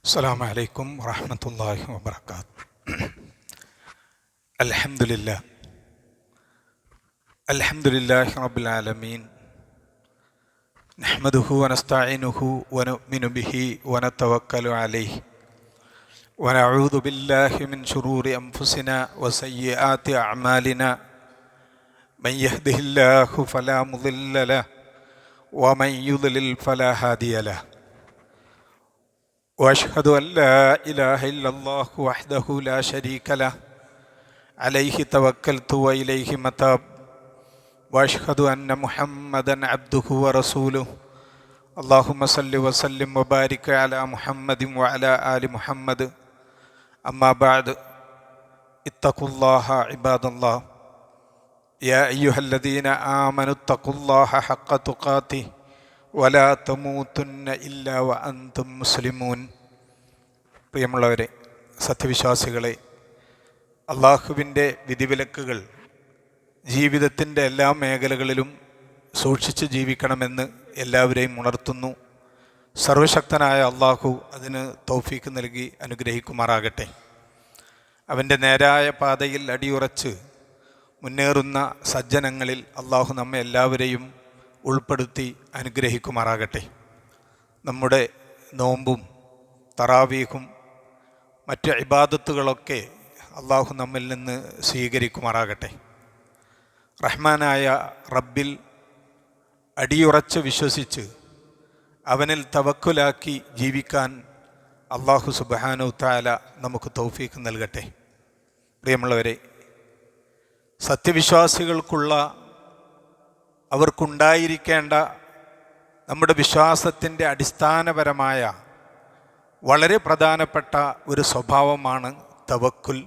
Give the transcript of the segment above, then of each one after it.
السلام عليكم ورحمة الله وبركاته. الحمد لله رب العالمين، نحمده ونستعينه ونؤمن به ونتوكل عليه ونعوذ بالله من شرور أنفسنا وسيئات أعمالنا، من يهده الله فلا مضل له ومن يضلل فلا هادي له، وأشهد أن لا إله إلا الله وحده لا شريك له عليه توكلت وإليه متاب، وأشهد أن محمدا عبده ورسوله، اللهم صل وسلم وبارك على محمد وعلى آل محمد، أما بعد، اتقوا الله عباد الله، يا أيها الذين آمنوا اتقوا الله حق تقاته വലാ തമൂതുന്ന ഇല്ലാ വഅൻതും മുസ്ലിമൂൻ. പ്രിയമുള്ളവരെ, സത്യവിശ്വാസികളെ, അള്ളാഹുവിൻ്റെ വിധിവിലക്കുകൾ ജീവിതത്തിൻ്റെ എല്ലാ മേഖലകളിലും സൂക്ഷിച്ച് ജീവിക്കണമെന്ന് എല്ലാവരെയും ഉണർത്തുന്നു. സർവശക്തനായ അള്ളാഹു അതിന് തൗഫീക്ക് നൽകി അനുഗ്രഹിക്കുമാറാകട്ടെ. അവൻ്റെ നേരായ പാതയിൽ അടിയുറച്ച് മുന്നേറുന്ന സജ്ജനങ്ങളിൽ അള്ളാഹു നമ്മെ എല്ലാവരെയും ഉൾപ്പെടുത്തി അനുഗ്രഹിക്കുമാറാകട്ടെ. നമ്മുടെ നോമ്പും തറാവീഹും മറ്റ് ഇബാദത്തുകളൊക്കെ അള്ളാഹു നമ്മിൽ നിന്ന് സ്വീകരിക്കുമാറാകട്ടെ. റഹ്മാനായ റബ്ബിൽ അടിയുറച്ച് വിശ്വസിച്ച് അവനിൽ തവക്കുലാക്കി ജീവിക്കാൻ അള്ളാഹു സുബ്ഹാനഹു തആല നമുക്ക് തൗഫീഖ് നൽകട്ടെ. പ്രിയമുള്ളവരെ, സത്യവിശ്വാസികൾക്കുള്ള അവർക്കുണ്ടായിരിക്കേണ്ട നമ്മുടെ വിശ്വാസത്തിൻ്റെ അടിസ്ഥാനപരമായ വളരെ പ്രധാനപ്പെട്ട ഒരു സ്വഭാവമാണ് തവക്കുൽ,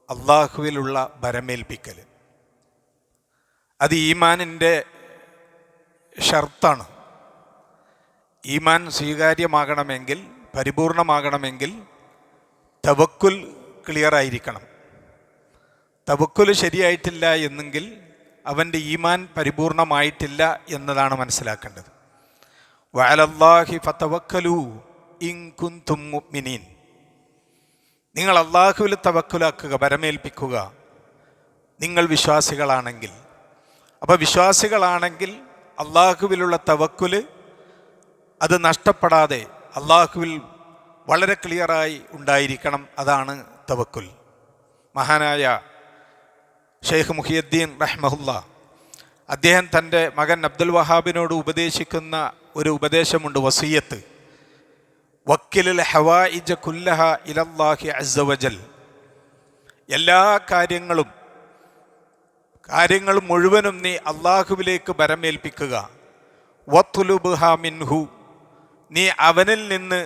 അള്ളാഹുവിലുള്ള ഭരമേൽപ്പിക്കൽ. അത് ഈമാനിൻ്റെ ഷർത്താണ്. ഈമാൻ സ്വീകാര്യമാകണമെങ്കിൽ, പരിപൂർണമാകണമെങ്കിൽ തവക്കുൽ ക്ലിയറായിരിക്കണം. തവക്കുൽ ശരിയായിട്ടില്ല എന്നെങ്കിൽ അവൻ്റെ ഈമാൻ പരിപൂർണമായിട്ടില്ല എന്നതാണ് മനസ്സിലാക്കേണ്ടത്. വഅലല്ലാഹി ഫതവക്കലൂ ഇൻ കുൻതും മുഅ്മിനീൻ. നിങ്ങൾ അള്ളാഹുവിൽ തവക്കുലാക്കുക, ഭരമേൽപ്പിക്കുക, നിങ്ങൾ വിശ്വാസികളാണെങ്കിൽ. അപ്പോൾ വിശ്വാസികളാണെങ്കിൽ അള്ളാഹുവിലുള്ള തവക്കുൽ അത് നഷ്ടപ്പെടാതെ അള്ളാഹുവിൽ വളരെ ക്ലിയറായി ഉണ്ടായിരിക്കണം. അതാണ് തവക്കുൽ. മഹാനായ ഷെയ്ഖ് മുഹിയുദ്ദീൻ റഹ്മഹുല്ലാ, അദ്ദേഹം തൻ്റെ മകൻ അബ്ദുൽ വഹാബിനോട് ഉപദേശിക്കുന്ന ഒരു ഉപദേശമുണ്ട്, വസിയ്യത്ത്. വക്കിലുൽ ഹവായിജ കുല്ലഹ ഇലല്ലാഹി അസ്സ വജൽ. എല്ലാ കാര്യങ്ങളും മുഴുവനും നീ അള്ളാഹുവിലേക്ക് ഭരമേൽപ്പിക്കുക. വത്ലുബ്ഹാ മിൻഹു, നീ അവനിൽ നിന്ന്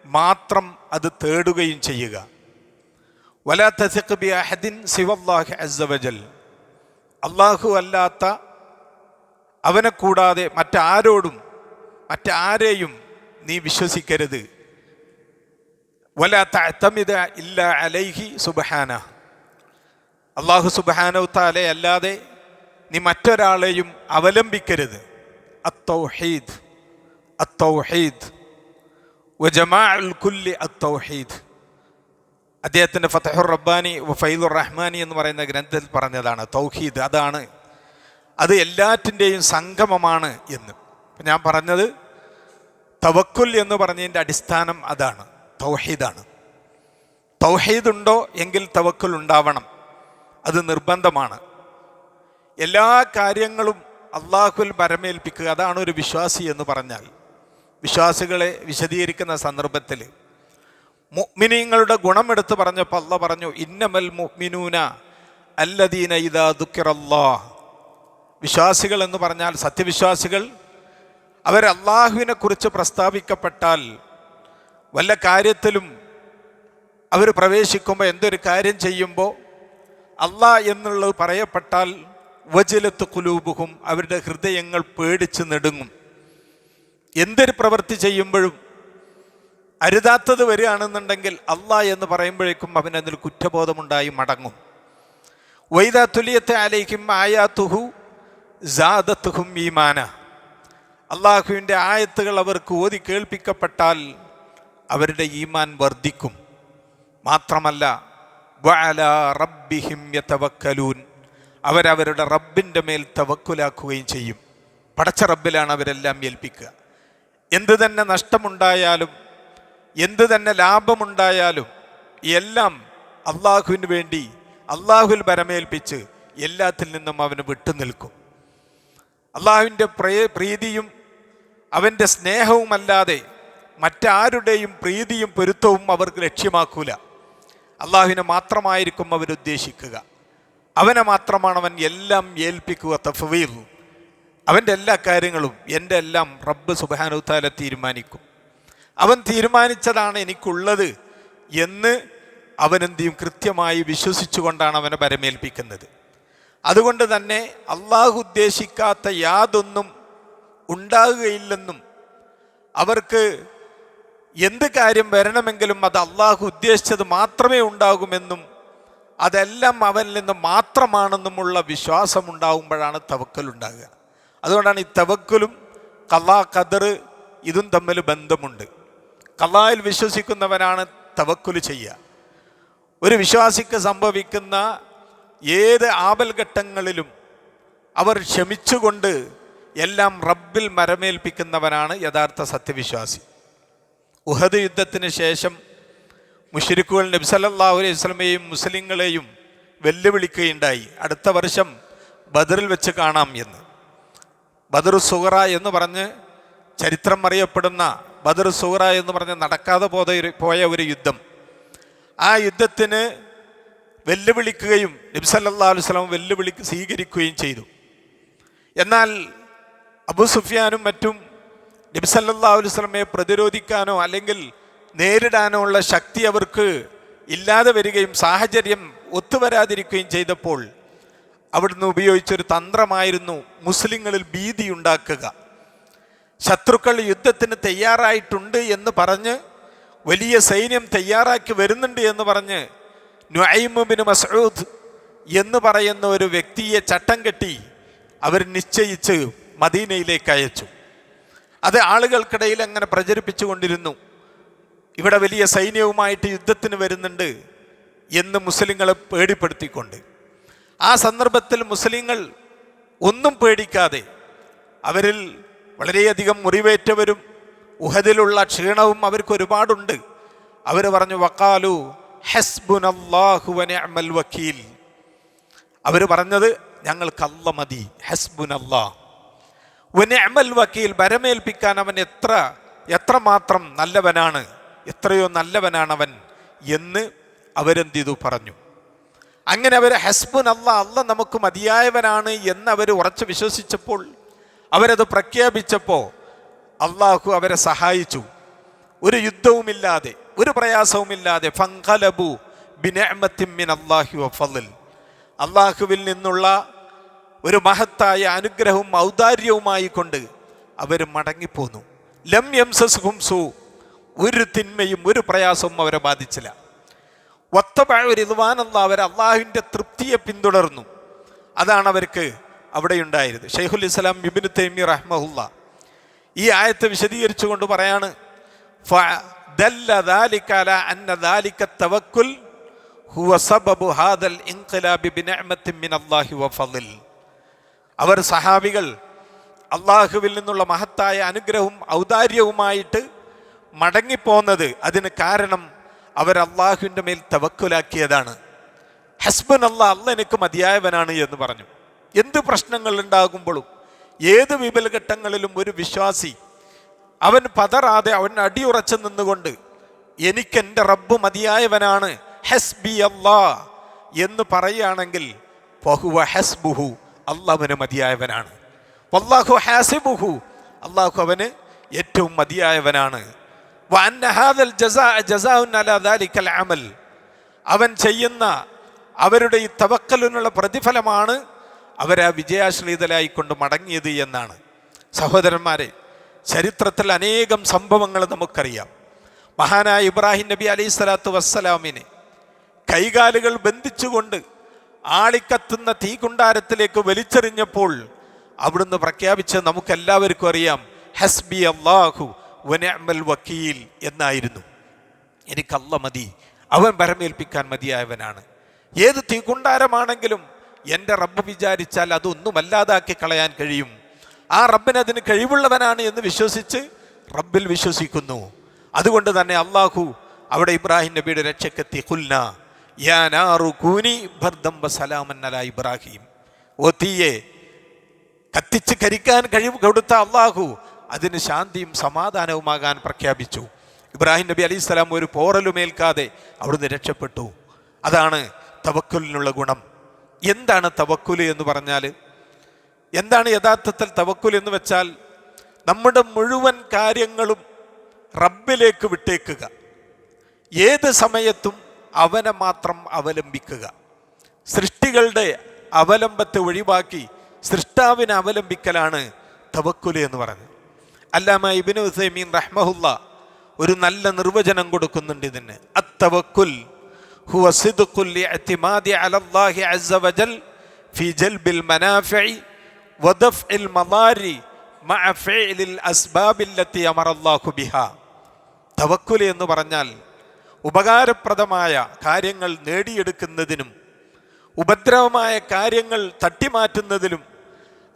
മാത്രം അത് തേടുകയും ചെയ്യുക. വലാ തസിഖ് ബി അഹദിൻ സിവല്ലാഹി അസ്സ വജൽ. അള്ളാഹു അല്ലാത്ത, അവനെ കൂടാതെ മറ്റാരെയും നീ വിശ്വസിക്കരുത്. വലാ തഅ്തമിദ ഇല്ലാ അലൈഹി സുബ്ഹാനഹു. അള്ളാഹു സുബ്ഹാനഹു തആല അല്ലാതെ നീ മറ്റൊരാളെയും അവലംബിക്കരുത്. അത്തൗഹീദ് വജമാഉൽ കുല്ലി അത്തൗഹീദ്. അദ്ദേഹത്തിൻ്റെ ഫതഹുർ റബ്ബാനി ഫൈദുർ റഹ്മാനി എന്ന് പറയുന്ന ഗ്രന്ഥത്തിൽ പറഞ്ഞതാണ് തൗഹീദ്. അത് എല്ലാറ്റിൻ്റെയും സംഗമമാണ് എന്ന്. ഞാൻ പറഞ്ഞത് തവക്കുൽ എന്ന് പറഞ്ഞതിൻ്റെ അടിസ്ഥാനം അതാണ്, തൗഹീദാണ്. തൗഹീദ് ഉണ്ടോ എങ്കിൽ തവക്കുൽ ഉണ്ടാവണം, അത് നിർബന്ധമാണ്. എല്ലാ കാര്യങ്ങളും അള്ളാഹുവിൽ ഭരമേൽപ്പിക്കുക, അതാണ് ഒരു വിശ്വാസി എന്ന് പറഞ്ഞാൽ. വിശ്വാസികളെ വിശദീകരിക്കുന്ന സന്ദർഭത്തിൽ മുഅ്മിനീങ്ങളുടെ ഗുണമെടുത്ത് പറഞ്ഞപ്പോൾ അല്ലാഹ് പറഞ്ഞു, ഇന്നമൽ മുഅ്മിനൂന അല്ലദീന ഇദാ ദുക്കിറല്ലാഹ്. വിശ്വാസികൾ എന്ന് പറഞ്ഞാൽ സത്യവിശ്വാസികൾ, അവർ അള്ളാഹുവിനെ കുറിച്ച് പ്രസ്താവിക്കപ്പെട്ടാൽ, വല്ല കാര്യത്തിലും അവർ പ്രവേശിക്കുമ്പോൾ, എന്തൊരു കാര്യം ചെയ്യുമ്പോൾ അള്ളാഹ് എന്നുള്ളത് പറയപ്പെട്ടാൽ, വജലത്ത് ഖുലൂബുഹും, അവരുടെ ഹൃദയങ്ങൾ പേടിച്ച് നെടുങ്ങും. എന്തൊരു പ്രവൃത്തി ചെയ്യുമ്പോഴും അരുതാത്തത് വരികയാണെന്നുണ്ടെങ്കിൽ അള്ളാഹ് എന്ന് പറയുമ്പോഴേക്കും അവനതിൽ കുറ്റബോധമുണ്ടായി മടങ്ങും. വൈദാ തുലിയത്ത് അലൈഹിം ആയാതുഹു സാദത്തുഹും ഈമാന. അള്ളാഹുവിൻ്റെ ആയത്തുകൾ അവർക്ക് ഓതി കേൾപ്പിക്കപ്പെട്ടാൽ അവരുടെ ഈമാൻ വർദ്ധിക്കും. മാത്രമല്ല വഅലാ റബ്ബിഹിം യതവക്കലൂൻ, അവരവരുടെ റബ്ബിൻ്റെ മേൽ തവക്കുലാക്കുകയും ചെയ്യും. പടച്ച റബ്ബിലാണ് അവരെല്ലാം ഏൽപ്പിക്കുക. എന്ത് തന്നെ നഷ്ടമുണ്ടായാലും എന്ത് തന്നെ ലാഭമുണ്ടായാലും എല്ലാം അള്ളാഹുവിന് വേണ്ടി അള്ളാഹുവിൽ ബരമേൽപ്പിച്ച് എല്ലാത്തിൽ നിന്നും അവന് വിട്ടുനിൽക്കും. അള്ളാഹുവിൻ്റെ പ്രീതിയും അവൻ്റെ സ്നേഹവുമല്ലാതെ മറ്റാരുടെയും പ്രീതിയും പൊരുത്തവും അവർക്ക് ലക്ഷ്യമാക്കൂല. അള്ളാഹുവിനെ മാത്രമായിരിക്കും അവരുദ്ദേശിക്കുക. അവനെ മാത്രമാണ് അവൻ എല്ലാം ഏൽപ്പിക്കുക. തഫ്വീദ്, അവൻ്റെ എല്ലാ കാര്യങ്ങളും എൻ്റെ എല്ലാം റബ്ബ് സുബ്ഹാനഹു തആല തീരുമാനിക്കും. അവൻ തീരുമാനിച്ചതാണ് എനിക്കുള്ളത് എന്ന് അവനെന്ത് ചെയ്യും? കൃത്യമായി വിശ്വസിച്ചുകൊണ്ടാണ് അവനെ ബരമേൽപ്പിക്കുന്നത്. അതുകൊണ്ട് തന്നെ അള്ളാഹു ഉദ്ദേശിക്കാത്ത യാതൊന്നും ഉണ്ടാകുകയില്ലെന്നും അവർക്ക് എന്ത് കാര്യം വരണമെങ്കിലും അത് അള്ളാഹു ഉദ്ദേശിച്ചത് മാത്രമേ ഉണ്ടാകുമെന്നും അതെല്ലാം അവനിൽ നിന്ന് മാത്രമാണെന്നുമുള്ള വിശ്വാസം ഉണ്ടാകുമ്പോഴാണ് തവക്കൽ ഉണ്ടാകുക. അതുകൊണ്ടാണ് ഈ തവക്കലും ഖളാ ഖദർ ഇതും തമ്മിൽ ബന്ധമുണ്ട്. ഖളായിൽ വിശ്വസിക്കുന്നവനാണ് തവക്കുൽ ചെയ്യുക. ഒരു വിശ്വാസിക്ക് സംഭവിക്കുന്ന ഏത് ആപൽഘട്ടങ്ങളിലും അവർ ക്ഷമിച്ചുകൊണ്ട് എല്ലാം റബ്ബിൽ മരമേൽപ്പിക്കുന്നവനാണ് യഥാർത്ഥ സത്യവിശ്വാസി. ഉഹദ് യുദ്ധത്തിന് ശേഷം മുശ്രിക്കുകൾ നബി സല്ലല്ലാഹു അലൈഹി വസല്ലമയെയും മുസ്ലിങ്ങളെയും വെല്ലുവിളിക്കുകയുണ്ടായി. അടുത്ത വർഷം ബദറിൽ വെച്ച് കാണാം എന്ന്. ബദർ സുഗറ എന്ന് പറഞ്ഞ് ചരിത്രം അറിയപ്പെടുന്ന ബദർ സുഗറ എന്ന് പറഞ്ഞ് നടക്കാതെ പോയ ഒരു യുദ്ധം. ആ യുദ്ധത്തിന് വെല്ലുവിളിക്കുകയും നബി സല്ലല്ലാഹു അലൈഹി വസല്ലം വെല്ലുവിളി സ്വീകരിക്കുകയും ചെയ്തു. എന്നാൽ അബൂ സുഫിയാനും മറ്റും നബി സല്ലല്ലാഹു അലൈഹി വസല്ലമയെ പ്രതിരോധിക്കാനോ അല്ലെങ്കിൽ നേരിടാനോ ഉള്ള ശക്തി അവർക്ക് ഇല്ലാതെ വരികയും സാഹചര്യം ഒത്തുവരാതിരിക്കുകയും ചെയ്തപ്പോൾ അവിടുന്ന് ഉപയോഗിച്ചൊരു തന്ത്രമായിരുന്നു മുസ്ലിങ്ങളിൽ ഭീതി ഉണ്ടാക്കുക. ശത്രുക്കൾ യുദ്ധത്തിന് തയ്യാറായിട്ടുണ്ട് എന്ന് പറഞ്ഞ് വലിയ സൈന്യം തയ്യാറാക്കി വരുന്നുണ്ട് എന്ന് പറഞ്ഞ് നുഐം ബിൻ മസ്ഊദ് എന്ന് പറയുന്ന ഒരു വ്യക്തിയെ ചട്ടം കെട്ടി അവർ നിശ്ചയിച്ച് മദീനയിലേക്ക് അയച്ചു. അത് ആളുകൾക്കിടയിൽ അങ്ങനെ പ്രചരിപ്പിച്ചു കൊണ്ടിരുന്നു. ഇവിടെ വലിയ സൈന്യവുമായിട്ട് യുദ്ധത്തിന് വരുന്നുണ്ട് എന്ന് മുസ്ലിങ്ങളെ പേടിപ്പെടുത്തിക്കൊണ്ട്. ആ സന്ദർഭത്തിൽ മുസ്ലിങ്ങൾ ഒന്നും പേടിക്കാതെ, അവരിൽ വളരെയധികം മുറിവേറ്റവരും ഉഹദിലുള്ള ക്ഷീണവും അവർക്ക് ഒരുപാടുണ്ട്. അവർ പറഞ്ഞു വഖാലു ഹസ്ബുനല്ലാഹു വനിഅമൽ വക്കീൽ. അവർ പറഞ്ഞത് ഞങ്ങൾക്ക് അല്ലാഹ് മതി, ഹസ്ബുനല്ലാഹ് വനിഅമൽ വക്കീൽ, ബരമേൽപ്പിക്കാൻ അവൻ എത്രമാത്രം നല്ലവനാണ്, എത്രയോ നല്ലവനാണവൻ എന്ന് അവരെന്ത് ചെയ്തു പറഞ്ഞു. അങ്ങനെ അവർ ഹസ്ബുനല്ലാഹ്, അല്ലാഹ് നമുക്ക് മതിയായവനാണ് എന്ന് അവർ ഉറച്ചു വിശ്വസിച്ചപ്പോൾ, അവരത് പ്രഖ്യാപിച്ചപ്പോൾ അള്ളാഹു അവരെ സഹായിച്ചു. ഒരു യുദ്ധവുമില്ലാതെ ഒരു പ്രയാസവുമില്ലാതെ ഫൻഖലബു ബിനിഅമത്തിൻ മിനല്ലാഹി വഫളൽ, അള്ളാഹുവിൽ നിന്നുള്ള ഒരു മഹത്തായ അനുഗ്രഹവും ഔദാര്യവുമായി കൊണ്ട് അവർ മടങ്ങിപ്പോന്നു. ലം യംസസ്ഹും സൂ, ഒരു തിന്മയും ഒരു പ്രയാസവും അവരെ ബാധിച്ചില്ല. വത്തബഉ റിദ്വാനല്ലാഹ്, അവർ അള്ളാഹുവിൻ്റെ തൃപ്തിയെ പിന്തുടർന്നു. അതാണ് അവർക്ക് അവിടെ ഉണ്ടായിരുന്നത്. ശൈഖുൽ ഇസ്ലാം ഇബ്നു തൈമിയ്യ റഹ്മഹുല്ലാഹ് ഈ ആയത്ത് വിശദീകരിച്ചുകൊണ്ട് പറയാണ്, ഫദല്ല ദാലിക അലാ അന്ന ദാലിക തവക്കുൽ ഹുവ സബബു ഹാദൽ ഇൻഖിലാബി ബിനിഅമത്തിൻ മിനല്ലാഹി വഫളൽ. അവർ സഹാബികൾ അള്ളാഹുവിൽ നിന്നുള്ള മഹത്തായ അനുഗ്രഹവും ഔദാര്യവുമായിട്ട് മടങ്ങിപ്പോന്നത് അതിന് കാരണം അവർ അള്ളാഹുവിൻ്റെ മേൽ തവക്കുലാക്കിയതാണ്. ഹസ്ബുനല്ലാഹ്, അല്ലാഹ് എനിക്ക് മതിയായവനാണ് എന്ന് പറഞ്ഞു. എന്ത് പ്രശ്നങ്ങൾ ഉണ്ടാകുമ്പോഴും ഏത് വിപൽഘട്ടങ്ങളിലും ഒരു വിശ്വാസി അവൻ പതറാതെ അവൻ അടിയുറച്ചു നിന്നുകൊണ്ട് എനിക്കെൻ്റെ റബ്ബ് മതിയായവനാണ്, ഹസ്ബി അല്ലാഹ് എന്ന് പറയുകയാണെങ്കിൽ ഫഹുവ ഹസ്ബുഹു, അല്ലാഹ് അവന് മതിയായവനാണ്. വല്ലാഹു ഹാസിബുഹു, അല്ലാഹു അവന് ഏറ്റവും മതിയായവനാണ്. വഅന്ന ഹാദൽ ജസാഅ ജസാഉൻ അലാ ദാലികൽ അമൽ, അവൻ ചെയ്യുന്ന അവരുടെ ഈ തവക്കലിനുള്ള പ്രതിഫലമാണ് അവരെ വിജയാശ്രീതലായിക്കൊണ്ട് മടങ്ങിയത് എന്നാണ്. സഹോദരന്മാരെ, ചരിത്രത്തിൽ അനേകം സംഭവങ്ങൾ നമുക്കറിയാം. മഹാനായ ഇബ്രാഹിം നബി അലൈഹി സ്വലാത്തു വസ്സലാമിനെ കൈകാലുകൾ ബന്ധിച്ചുകൊണ്ട് ആളിക്കത്തുന്ന തീകുണ്ടാരത്തിലേക്ക് വലിച്ചെറിഞ്ഞപ്പോൾ അവിടുന്ന് പ്രഖ്യാപിച്ച് നമുക്കെല്ലാവർക്കും അറിയാം, ഹസ്ബി അല്ലാഹു വനിഅമൽ വക്കീൽ എന്നായിരുന്നു. എനിക്ക് അല്ല മതി, അവൻ ഭരമേൽപ്പിക്കാൻ മതിയായവനാണ്. ഏത് തീകുണ്ടാരമാണെങ്കിലും എൻ്റെ റബ്ബ് വിചാരിച്ചാൽ അതൊന്നുമല്ലാതാക്കി കളയാൻ കഴിയും. ആ റബ്ബിന് അതിന് കഴിവുള്ളവനാണ് എന്ന് വിശ്വസിച്ച് റബ്ബിൽ വിശ്വസിക്കുന്നു. അതുകൊണ്ട് തന്നെ അള്ളാഹു അവിടെ ഇബ്രാഹിം നബിയുടെ രക്ഷക്കെത്തി ഖുൽന യാ നാറു കൂനി ബർദം വസലാമൻ അലാ ഇബ്രാഹിം. ഓ തീയെ, കത്തിച്ച് കരിക്കാൻ കഴിവ് കൊടുത്ത അള്ളാഹു അതിന് ശാന്തിയും സമാധാനവുമാകാൻ പ്രഖ്യാപിച്ചു. ഇബ്രാഹിം നബി അലൈഹി സ്വലാം ഒരു പോറലുമേൽക്കാതെ അവിടുന്ന് രക്ഷപ്പെട്ടു. അതാണ് തവക്കുലിനുള്ള ഗുണം. എന്താണ് തവക്കുൽ എന്ന് പറഞ്ഞാൽ? എന്താണ് യഥാർത്ഥത്തിൽ തവക്കുൽ എന്ന് വെച്ചാൽ? നമ്മുടെ മുഴുവൻ കാര്യങ്ങളും റബ്ബിലേക്ക് വിട്ടേക്കുക, ഏത് സമയത്തും അവനെ മാത്രം അവലംബിക്കുക, സൃഷ്ടികളുടെ അവലംബത്തെ ഒഴിവാക്കി സൃഷ്ടാവിനെ അവലംബിക്കലാണ് തവക്കുൽ എന്ന് പറഞ്ഞത്. അല്ലാമ ഇബ്നു ഉസൈമീൻ റഹ്മഹുല്ല ഒരു നല്ല നിർവചനം കൊടുക്കുന്നുണ്ട് ഇതിന്. അത്തവക്കുൽ ഹുവ സിദ്ഖുൽ ഇഅ്തിമാദി അലല്ലാഹി അസ്സ വജൽ ഫീ ജൽബിൽ മനാഫിഇ വദഫ്ഇൽ മദാരി മഅ ഫിഅലിൽ അസ്ബാബില്ലത്തി അമറല്ലാഹു ബിഹാ. തവക്കുൽ എന്ന് പറഞ്ഞാൽ ഉപകാരപ്രദമായ കാര്യങ്ങൾ നേടിയെടുക്കുന്നതിനും ഉപദ്രവമായ കാര്യങ്ങൾ തട്ടിമാറ്റുന്നതിലും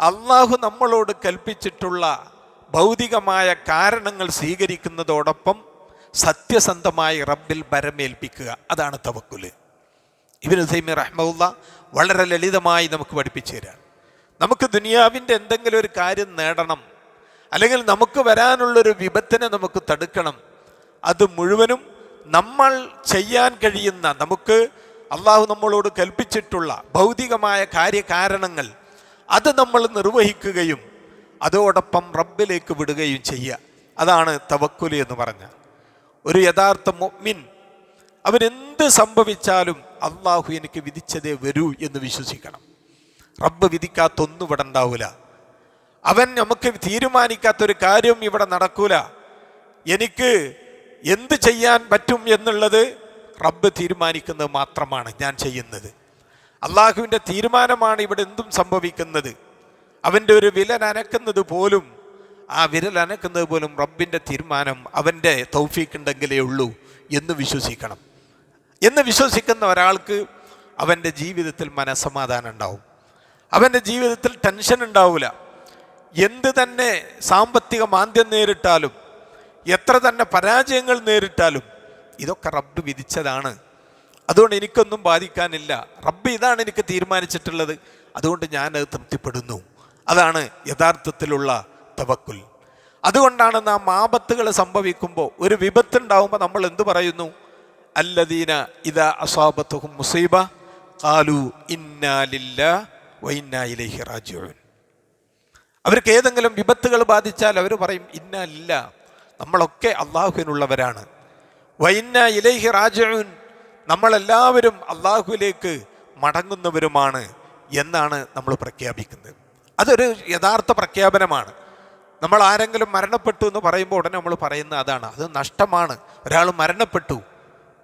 അള്ളാഹു നമ്മളോട് കൽപ്പിച്ചിട്ടുള്ള ഭൗതികമായ കാരണങ്ങൾ സ്വീകരിക്കുന്നതോടൊപ്പം സത്യസന്ധമായി റബ്ബിൽ ഭരമേൽപ്പിക്കുക. അതാണ് തവക്കുൽ. ഇബ്നു തൈമിയ്യ റഹ്മഹുല്ലാ വളരെ ലളിതമായി നമുക്ക് പഠിപ്പിച്ചു തരാണ്. നമുക്ക് ദുനിയാവിൻ്റെ എന്തെങ്കിലും ഒരു കാര്യം നേടണം, അല്ലെങ്കിൽ നമുക്ക് വരാനുള്ളൊരു വിപത്തിനെ നമുക്ക് തടുക്കണം, അത് മുഴുവനും നമ്മൾ ചെയ്യാൻ കഴിയുന്ന, നമുക്ക് അള്ളാഹു നമ്മളോട് കൽപ്പിച്ചിട്ടുള്ള ഭൗതികമായ കാര്യകാരണങ്ങൾ അത് നമ്മൾ നിർവഹിക്കുകയും അതോടൊപ്പം റബ്ബിലേക്ക് വിടുകയും ചെയ്യുക. അതാണ് തവക്കുൽ എന്ന് പറഞ്ഞാൽ. ഒരു യഥാർത്ഥ മുഅ്മിൻ അവനെന്ത് സംഭവിച്ചാലും അള്ളാഹു എനിക്ക് വിധിച്ചതേ വരൂ എന്ന് വിശ്വസിക്കണം. റബ്ബ് വിധിക്കാത്തൊന്നും ഇവിടെ ഉണ്ടാവില്ല. അവൻ നമുക്ക് തീരുമാനിക്കാത്തൊരു കാര്യവും ഇവിടെ നടക്കൂല. എനിക്ക് എന്ത് ചെയ്യാൻ പറ്റും എന്നുള്ളത് റബ്ബ് തീരുമാനിക്കുന്നത് മാത്രമാണ് ഞാൻ ചെയ്യുന്നത്. അള്ളാഹുവിൻ്റെ തീരുമാനമാണ് ഇവിടെ എന്തും സംഭവിക്കുന്നത്. അവൻ്റെ ഒരു വിരൽ അനക്കുന്നത് പോലും, ആ വിരൽ അനക്കുന്നത് പോലും റബ്ബിൻ്റെ തീരുമാനം, അവൻ്റെ തൗഫീഖ് ഉണ്ടെങ്കിലേ ഉള്ളൂ എന്ന് വിശ്വസിക്കണം. എന്ന് വിശ്വസിക്കുന്ന ഒരാൾക്ക് അവൻ്റെ ജീവിതത്തിൽ മനസ്സമാധാനം ഉണ്ടാവും, അവൻ്റെ ജീവിതത്തിൽ ടെൻഷൻ ഉണ്ടാവില്ല. എന്ത് തന്നെ സാമ്പത്തിക മാന്ദ്യം നേരിട്ടാലും, എത്ര തന്നെ പരാജയങ്ങൾ നേരിട്ടാലും ഇതൊക്കെ റബ്ബ് വിധിച്ചതാണ്, അതുകൊണ്ട് എനിക്കൊന്നും ബാധിക്കാനില്ല, റബ്ബ് ഇതാണ് എനിക്ക് തീരുമാനിച്ചിട്ടുള്ളത്, അതുകൊണ്ട് ഞാനത് തൃപ്തിപ്പെടുന്നു. അതാണ് യഥാർത്ഥത്തിലുള്ള തവക്കുൽ. അതുകൊണ്ടാണ് നാം ആപത്തുകൾ സംഭവിക്കുമ്പോൾ, ഒരു വിപത്തുണ്ടാവുമ്പോൾ നമ്മൾ എന്തു പറയുന്നു? അല്ലദീന ഇദാ അസാബത്തുഹും മുസീബ ഖാലു ഇന്നാ ലില്ലാഹി വ ഇന്നാ ഇലൈഹി റാജിഊൻ. അവർക്ക് ഏതെങ്കിലും വിപത്തുകൾ ബാധിച്ചാൽ അവർ പറയും ഇന്നാ ലില്ലാഹ്, നമ്മളൊക്കെ അള്ളാഹുവിനുള്ളവരാണ്, വ ഇന്നാ ഇലൈഹി റാജിഊൻ, നമ്മളെല്ലാവരും അള്ളാഹുവിലേക്ക് മടങ്ങുന്നവരുമാണ് എന്നാണ് നമ്മൾ പ്രഖ്യാപിക്കുന്നത്. അതൊരു യഥാർത്ഥ പ്രഖ്യാപനമാണ്. നമ്മൾ ആരെങ്കിലും മരണപ്പെട്ടു എന്ന് പറയുമ്പോൾ ഉടനെ നമ്മൾ പറയുന്ന അതാണ്, അത് നഷ്ടമാണ്. ഒരാൾ മരണപ്പെട്ടു,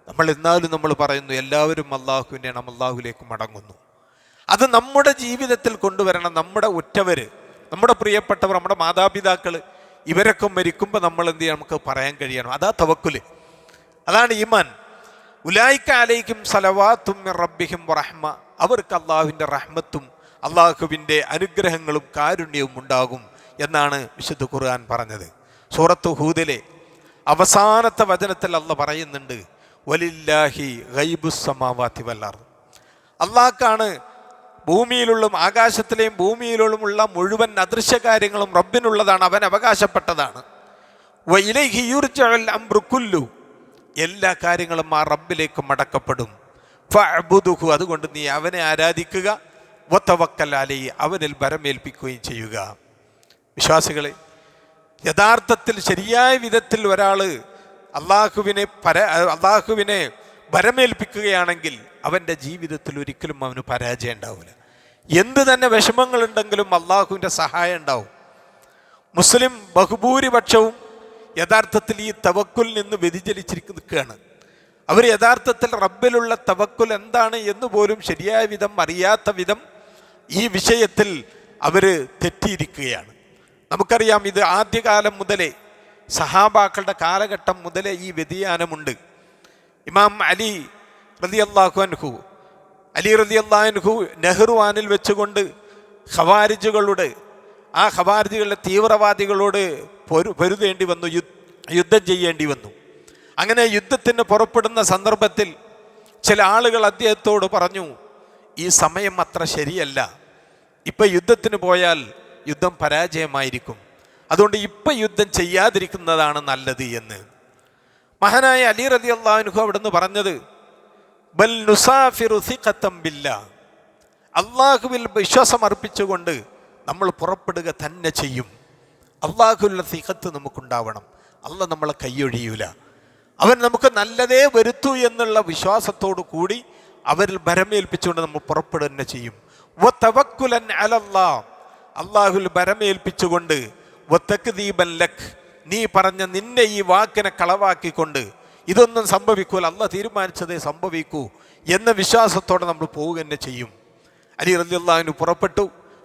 നമ്മൾ എന്നാലും നമ്മൾ പറയുന്നു എല്ലാവരും അള്ളാഹുവിൻ്റെയാണ്, അള്ളാഹുവിലേക്ക് മടങ്ങുന്നു. അത് നമ്മുടെ ജീവിതത്തിൽ കൊണ്ടുവരണം. നമ്മുടെ ഉറ്റവർ, നമ്മുടെ പ്രിയപ്പെട്ടവർ, നമ്മുടെ മാതാപിതാക്കൾ, ഇവരൊക്കെ മരിക്കുമ്പോൾ നമ്മൾ എന്ത് ചെയ്യണം? നമുക്ക് പറയാൻ കഴിയണം. അതാ തവക്കുൽ, അതാണ് ഈമാൻ. ഉലൈക അലൈഹിം സലവാത്തും മിർ റബ്ബിഹിം വറഹ്മ, അവർക്ക് അള്ളാഹുവിൻ്റെ റഹ്മത്തും അള്ളാഹുവിൻ്റെ അനുഗ്രഹങ്ങളും കാരുണ്യവും ഉണ്ടാകും എന്നാണ് വിശുദ്ധ ഖുർആൻ പറഞ്ഞത്. സൂറത്ത് ഹൂദിലെ അവസാനത്തെ വചനത്തിൽ അള്ളാഹ് പറയുന്നുണ്ട്, വലില്ലാഹി ഗൈബുസ് സമാവാതി വൽ അർദ്, അള്ളാഹ്ക്കാണ് ഭൂമിയിലുള്ള, ആകാശത്തിലെയും ഭൂമിയിലുമുള്ള മുഴുവൻ അദൃശ്യ കാര്യങ്ങളും റബ്ബിനുള്ളതാണ്, അവൻ അവകാശപ്പെട്ടതാണ്. വ ഇലൈഹി യുർജഉൽ അംറു കുല്ലു, എല്ലാ കാര്യങ്ങളും ആ റബ്ബിലേക്ക് മടക്കപ്പെടും. ഫഅ്ബുദുഹു, അതുകൊണ്ട് നീ അവനെ ആരാധിക്കുക. വതവക്കൽ അലൈഹി, അവനിൽ ഭരമേൽപ്പിക്കുകയും ചെയ്യുക. വിശ്വാസികളെ, യഥാർത്ഥത്തിൽ ശരിയായ വിധത്തിൽ ഒരാൾ അള്ളാഹുവിനെ ഭരമേൽപ്പിക്കുകയാണെങ്കിൽ അവൻ്റെ ജീവിതത്തിൽ ഒരിക്കലും അവന് പരാജയം ഉണ്ടാവില്ല. എന്ത് തന്നെ വിഷമങ്ങളുണ്ടെങ്കിലും അള്ളാഹുവിൻ്റെ സഹായം ഉണ്ടാവും. മുസ്ലിം ബഹുഭൂരിപക്ഷവും യഥാർത്ഥത്തിൽ ഈ തവക്കുൽ നിന്ന് വ്യതിചലിച്ചിരിക്കുകയാണ്. അവർ യഥാർത്ഥത്തിൽ റബ്ബിലുള്ള തവക്കുൽ എന്താണ് എന്ന് പോലും ശരിയായ വിധം അറിയാത്ത വിധം ഈ വിഷയത്തിൽ അവർ തെറ്റിയിരിക്കുകയാണ്. നമുക്കറിയാം, ഇത് ആദ്യകാലം മുതലേ, സഹാബാക്കളുടെ കാലഘട്ടം മുതലേ ഈ വ്യതിയാനമുണ്ട്. ഇമാം അലി റളിയല്ലാഹു അൻഹു നെഹ്റുവാനിൽ വെച്ചുകൊണ്ട് ഖവാരിജുകളുടെ തീവ്രവാദികളോട് പൊരുതേണ്ടി വന്നു, യുദ്ധം ചെയ്യേണ്ടി വന്നു. അങ്ങനെ യുദ്ധത്തിന് പുറപ്പെടുന്ന സന്ദർഭത്തിൽ ചില ആളുകൾ അദ്ദേഹത്തോട് പറഞ്ഞു, ഈ സമയം അത്ര ശരിയല്ല, ഇപ്പം യുദ്ധത്തിന് പോയാൽ യുദ്ധം പരാജയമായിരിക്കും, അതുകൊണ്ട് ഇപ്പം യുദ്ധം ചെയ്യാതിരിക്കുന്നതാണ് നല്ലത് എന്ന്. മഹാനായ അലി റളിയല്ലാഹു അൻഹു അവിടുന്ന് പറഞ്ഞത്, ബൽ നുസാഫിറു സിഖത്തം ബില്ലാഹ്, അള്ളാഹുവിൽ വിശ്വാസം അർപ്പിച്ചുകൊണ്ട് നമ്മൾ പുറപ്പെടുക തന്നെ ചെയ്യും. അള്ളാഹുവിലുള്ള സിഖത്ത് നമുക്കുണ്ടാവണം. അള്ളാഹ് നമ്മളെ കൈയൊഴിയൂല, അവൻ നമുക്ക് നല്ലതേ വരുത്തൂ എന്നുള്ള വിശ്വാസത്തോടു കൂടി അവരിൽ ഭരമേൽപ്പിച്ചുകൊണ്ട് നമ്മൾ പുറപ്പെടുക തന്നെ ചെയ്യും. വതവക്കുലൻ അലല്ലാഹ്, അള്ളാഹുവിൽ ഭരമേൽപ്പിച്ചുകൊണ്ട്, വതക്ദീബൻ ലക്, നീ പറഞ്ഞ നിന്നെ ഈ വാക്കിനെ കളവാക്കിക്കൊണ്ട് ഇതൊന്നും സംഭവിക്കൂല, അള്ളാഹ് തീരുമാനിച്ചതേ സംഭവിക്കൂ എന്ന വിശ്വാസത്തോടെ നമ്മൾ പോവുക തന്നെ ചെയ്യും. അലി റളിയല്ലാഹു അൻഹു പുറപ്പെട്ടു.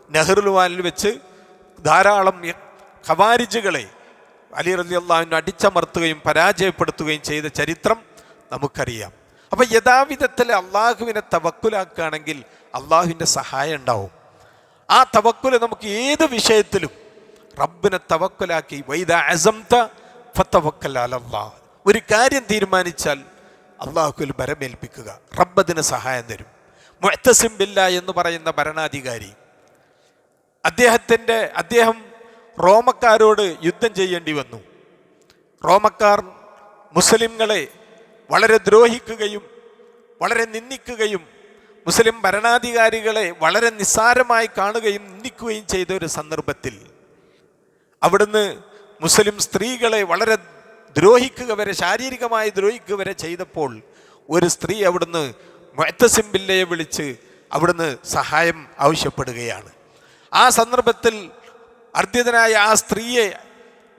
നെഹ്റുവാനിൽ വെച്ച് ധാരാളം ഖവാരിജുകളെ അലി റളിയല്ലാഹു അൻഹു അടിച്ചമർത്തുകയും പരാജയപ്പെടുത്തുകയും ചെയ്ത ചരിത്രം നമുക്കറിയാം. അപ്പം യഥാവിധത്തിൽ അള്ളാഹുവിനെ തവക്കുലാക്കുകയാണെങ്കിൽ അള്ളാഹുവിൻ്റെ സഹായം ഉണ്ടാവും. ആ തവക്കുൽ നമുക്ക് ഏത് വിഷയത്തിലും റബ്ബിനെ തവക്കുലാക്കി, വൈദാ അസംത ഫതവക്കൽ അലല്ലാഹ്, ഒരു കാര്യം തീരുമാനിച്ചാൽ അള്ളാഹുവിൽ ബരമേൽപ്പിക്കുക, റബ്ബതിന് സഹായം തരും. മുഅ്തസിം ബില്ലാഹ് എന്ന് പറയുന്ന ഭരണാധികാരി, അദ്ദേഹം റോമക്കാരോട് യുദ്ധം ചെയ്യേണ്ടി വന്നു. റോമക്കാർ മുസ്ലിങ്ങളെ വളരെ ദ്രോഹിക്കുകയും വളരെ നിന്ദിക്കുകയും മുസ്ലിം ഭരണാധികാരികളെ വളരെ നിസ്സാരമായി കാണുകയും നിന്ദിക്കുകയും ചെയ്ത ഒരു സന്ദർഭത്തിൽ അവിടുന്ന് മുസ്ലിം സ്ത്രീകളെ വളരെ ദ്രോഹിക്കുക വരെ, ശാരീരികമായി ദ്രോഹിക്കുക വരെ ചെയ്തപ്പോൾ ഒരു സ്ത്രീ അവിടുന്ന് മുഅ്തസിം ബില്ലയെ വിളിച്ച് അവിടുന്ന് സഹായം ആവശ്യപ്പെടുകയാണ്. ആ സന്ദർഭത്തിൽ അർദ്ധിതനായ ആ സ്ത്രീയെ